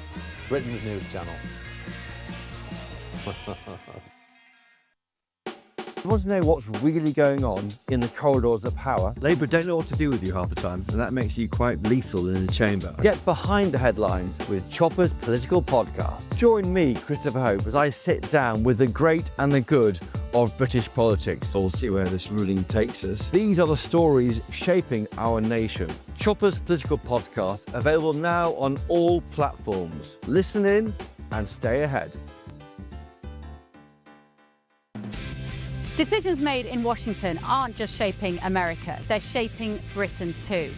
Britain's news channel. You want to know what's really going on in the corridors of power? Labour don't know what to do with you half the time, and that makes you quite lethal in the chamber. Get behind the headlines with Chopper's political podcast. Join me, Christopher Hope, as I sit down with the great and the good of British politics. We'll see where this ruling takes us. These are the stories shaping our nation. Chopper's political podcast, available now on all platforms. Listen in and stay ahead. Decisions made in Washington aren't just shaping America, they're shaping Britain too.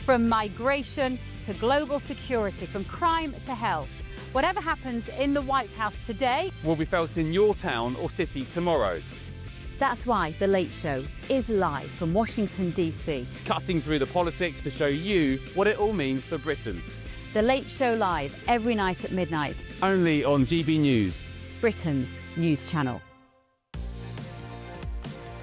From migration to global security, from crime to health. Whatever happens in the White House today will be felt in your town or city tomorrow. That's why The Late Show is live from Washington, DC. Cutting through the politics to show you what it all means for Britain. The Late Show live every night at midnight. Only on GB News, Britain's news channel.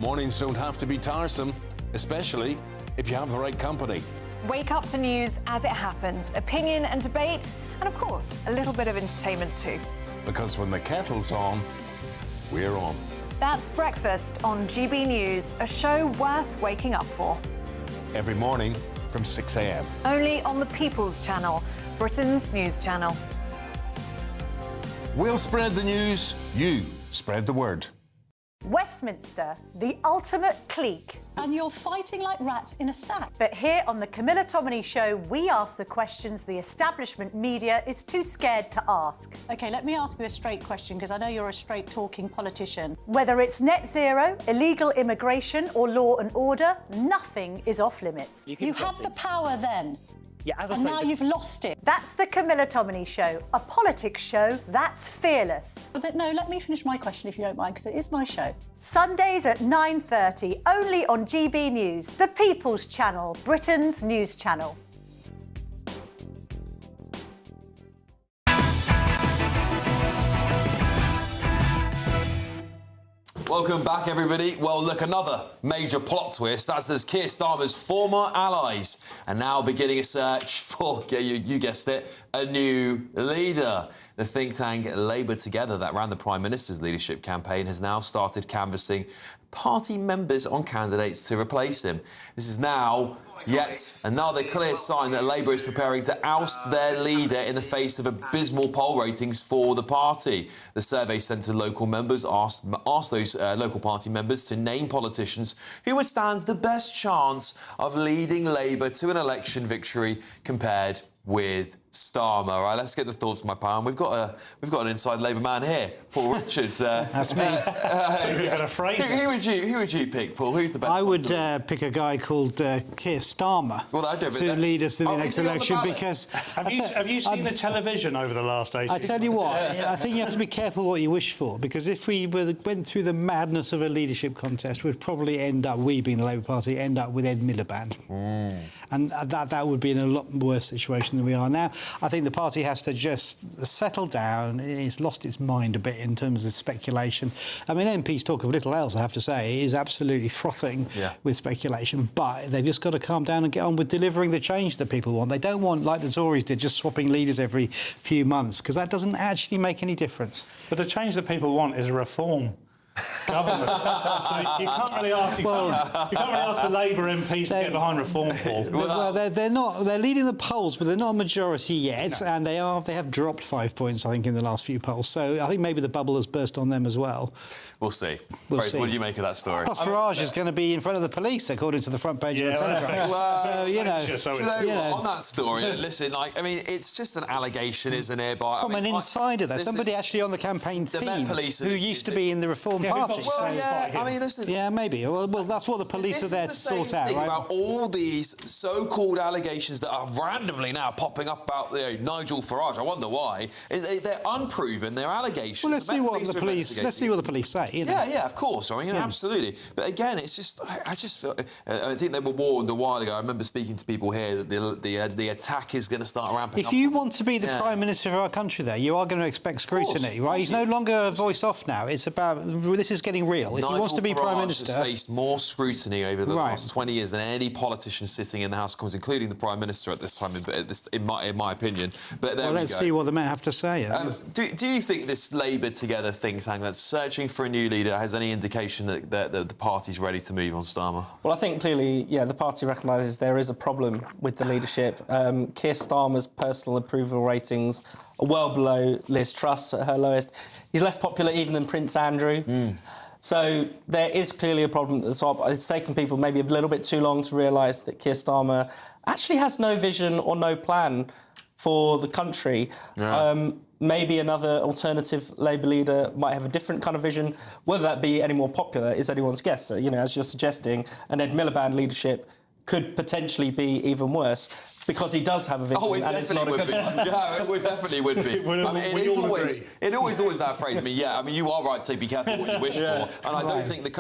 Mornings don't have to be tiresome, especially if you have the right company. Wake up to news as it happens, opinion and debate, and of course, a little bit of entertainment too. Because when the kettle's on, we're on. That's Breakfast on GB News, a show worth waking up for. Every morning from 6 a.m. Only on the People's Channel, Britain's news channel. We'll spread the news, you spread the word. Westminster, the ultimate clique. And you're fighting like rats in a sack. But here on the Camilla Tominey Show, we ask the questions the establishment media is too scared to ask. OK, let me ask you a straight question, because I know you're a straight-talking politician. Whether it's net zero, illegal immigration or law and order, nothing is off-limits. You had the power then. Yeah, as I and say, now you've lost it. That's the Camilla Tominey Show, a politics show that's fearless. No, let me finish my question if you don't mind, because it is my show. Sundays at 9:30, only on GB News, the People's Channel, Britain's news channel. Welcome back, everybody. Well, look, another major plot twist, as does Keir Starmer's former allies, are now beginning a search for, you guessed it, a new leader. The think tank Labour Together that ran the Prime Minister's leadership campaign has now started canvassing party members on candidates to replace him. This is now yet another clear sign that Labour is preparing to oust their leader in the face of abysmal poll ratings for the party. The survey centred local members asked those local party members to name politicians who would stand the best chance of leading Labour to an election victory compared with Starmer. All right, let's get the thoughts of my pal. We've got an inside Labour man here, Paul Richards. That's me. Who would you pick, Paul? Who's the best? I would pick a guy called Keir Starmer to lead us to the next election because. Have you seen the television over the last 18 months? I tell you what, I think you have to be careful what you wish for, because if we went through the madness of a leadership contest, we'd probably end up, we being the Labour Party, end up with Ed Miliband. And that would be in a lot worse situation than we are now. I think the party has to just settle down. It's lost its mind a bit in terms of speculation. I mean, MPs talk of little else, I have to say. It is absolutely frothing with speculation, but they've just got to calm down and get on with delivering the change that people want. They don't want, like the Tories did, just swapping leaders every few months, because that doesn't actually make any difference. But the change that people want is a reform government. So you can't really ask the Labour MPs to get behind reform, Paul. Well, they're not. They're leading the polls, but they're not a majority yet, and they have dropped 5 points, I think, in the last few polls. So I think maybe the bubble has burst on them as well. We'll see. We'll see. What do you make of that story? Plus, Farage is going to be in front of the police, according to the front page of the Telegraph. On that story, listen, it's just an allegation, isn't it? From an insider, though, somebody actually on the campaign team who used to be in the Reform Party. Listen. Yeah, maybe. Well, that's what the police are there to sort out, right? About all these so-called allegations that are randomly now popping up about Nigel Farage. I wonder why. They're unproven. They're allegations. Well, let's see what the police say. You know? Yeah, of course. Absolutely. But again, it's just I just feel. I think they were warned a while ago. I remember speaking to people here that the attack is going to start ramping up. If you want to be the Prime Minister of our country, there, you are going to expect scrutiny, right? He's no longer a voice off now. It's about this is getting real. If he wants to be Prime Minister, has faced more scrutiny over the last 20 years than any politician sitting in the House of Commons, including the Prime Minister at this time, in my opinion. But let's see what the men have to say. Do you think this Labour Together think tank that's searching for a new leader has any indication that the party's ready to move on Starmer? Well, I think clearly, the party recognises there is a problem with the leadership. Keir Starmer's personal approval ratings are well below Liz Truss at her lowest. He's less popular even than Prince Andrew. So there is clearly a problem at the top. It's taken people maybe a little bit too long to realise that Keir Starmer actually has no vision or no plan for the country. Maybe another alternative Labour leader might have a different kind of vision. Whether that be any more popular is anyone's guess. So, as you're suggesting, an Ed Miliband leadership could potentially be even worse, because he does have a vision. Oh, it definitely would be. Yeah, it definitely would be. It always that phrase. You are right to say be careful what you wish for. And I don't think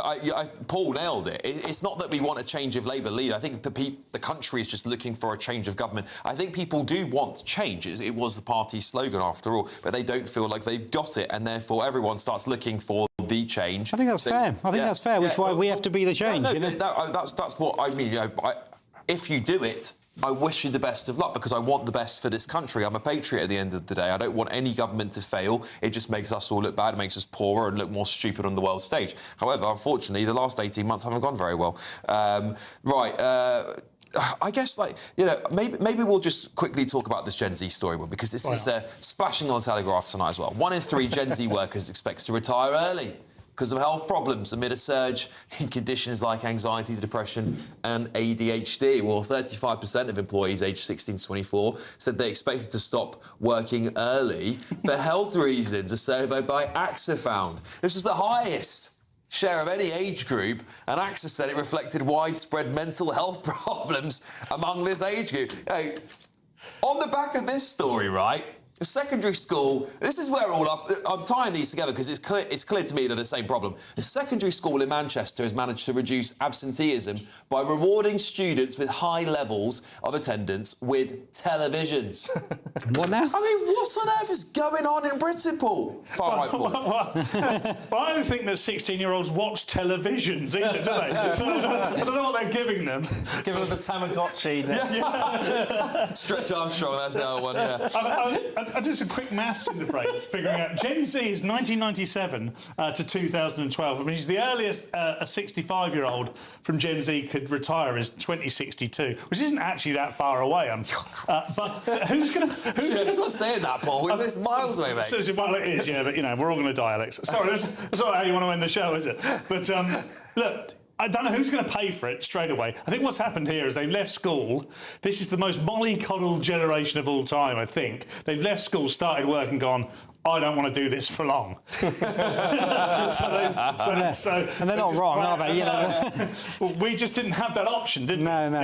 Paul nailed it. It's not that we want a change of Labour leader. I think the country is just looking for a change of government. I think people do want change. It was the party's slogan after all, but they don't feel like they've got it, and therefore everyone starts looking for the change. I think that's fair. I think that's fair, which is why we have to be the change. That's what I mean. If you do it, I wish you the best of luck, because I want the best for this country. I'm a patriot at the end of the day. I don't want any government to fail. It just makes us all look bad, makes us poorer and look more stupid on the world stage. However, unfortunately, the last 18 months haven't gone very well. I guess, maybe we'll just quickly talk about this Gen Z story, because this is splashing on Telegraph tonight as well. 1 in 3 Gen Z workers expects to retire early because of health problems amid a surge in conditions like anxiety, depression and ADHD. Well, 35% of employees aged 16 to 24 said they expected to stop working early for health reasons, a survey by AXA found. This was the highest share of any age group, and AXA said it reflected widespread mental health problems among this age group. Hey, on the back of this story, right, the secondary school, this is where I'm tying these together because it's clear to me they're the same problem. The secondary school in Manchester has managed to reduce absenteeism by rewarding students with high levels of attendance with televisions. What now? What on earth is going on in Britain, Paul? Far right, Paul. Well, I don't think that 16-year-olds watch televisions either, do they? I don't know what they're giving them. Giving them the Tamagotchi. Stretch Armstrong, that's the other one, yeah. I did some quick maths in the break, figuring out Gen Z is 1997 to 2012, which is the earliest a 65-year-old from Gen Z could retire is 2062, which isn't actually that far away. But who's going to... It's not saying that, Paul. It's miles away, mate. Well, it is, yeah, but, you know, we're all going to die, Alex. Sorry, that's not how you want to end the show, is it? But, look... I don't know who's going to pay for it straight away. I think what's happened here is they've left school. This is the most mollycoddled generation of all time, I think. They've left school, started work and gone, I don't want to do this for long. And they're not wrong, are they? You know? Well, we just didn't have that option, did we? No,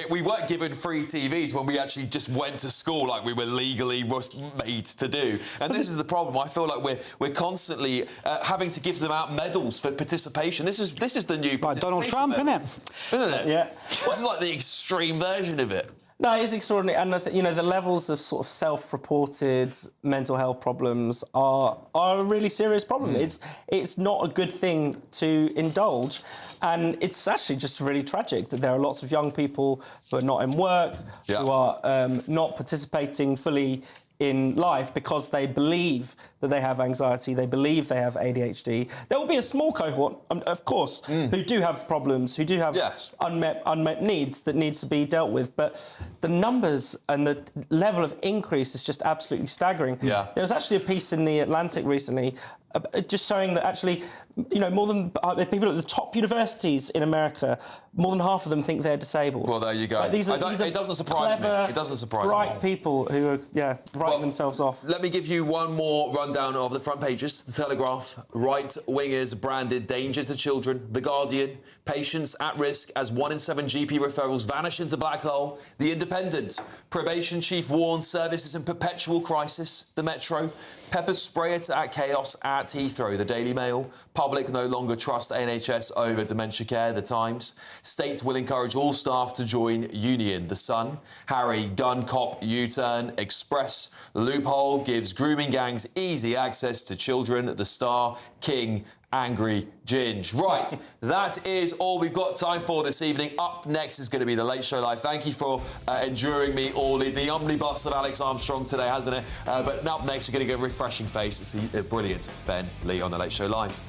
we weren't given free TVs when we actually just went to school like we were legally made to do. And this is the problem. I feel like we're constantly having to give them out medals for participation. This is the new... By Donald Trump, isn't it? Yeah. This is like the extreme version of it. No, it's extraordinary, and you know the levels of sort of self-reported mental health problems are a really serious problem. It's not a good thing to indulge, and it's actually just really tragic that there are lots of young people who are not in work, who are not participating fully in life because they believe that they have anxiety, they believe they have ADHD. There will be a small cohort, of course, who do have problems, who do have unmet needs that need to be dealt with, but the numbers and the level of increase is just absolutely staggering. Yeah. There was actually a piece in The Atlantic recently just showing that actually, you know, more than people at the top universities in America, more than half of them think they're disabled. Well, there you go. Like, It doesn't surprise me. It doesn't surprise me. Bright people who are, writing themselves off. Let me give you one more rundown of the front pages. The Telegraph, right-wingers branded danger to children. The Guardian, patients at risk as 1 in 7 GP referrals vanish into black hole. The Independent, probation chief warns services in perpetual crisis. The Metro, pepper spray to act chaos at Heathrow. The Daily Mail, public no longer trust NHS over dementia care. The Times, state will encourage all staff to join union. The Sun, Harry, gun cop U-turn. Express, loophole gives grooming gangs easy access to children. The Star, King, angry Ginge. Right, that is all we've got time for this evening. Up next is going to be The Late Show Live. Thank you for enduring me all in the omnibus of Alex Armstrong today, hasn't it? But up next, you're going to get a refreshing face. It's the brilliant Ben Lee on The Late Show Live.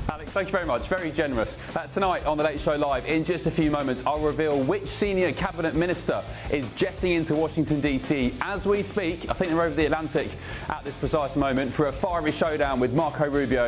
Alex, thank you very much. Very generous. Tonight on The Late Show Live, in just a few moments, I'll reveal which senior cabinet minister is jetting into Washington, D.C. as we speak. I think they're over the Atlantic at this precise moment for a fiery showdown with Marco Rubio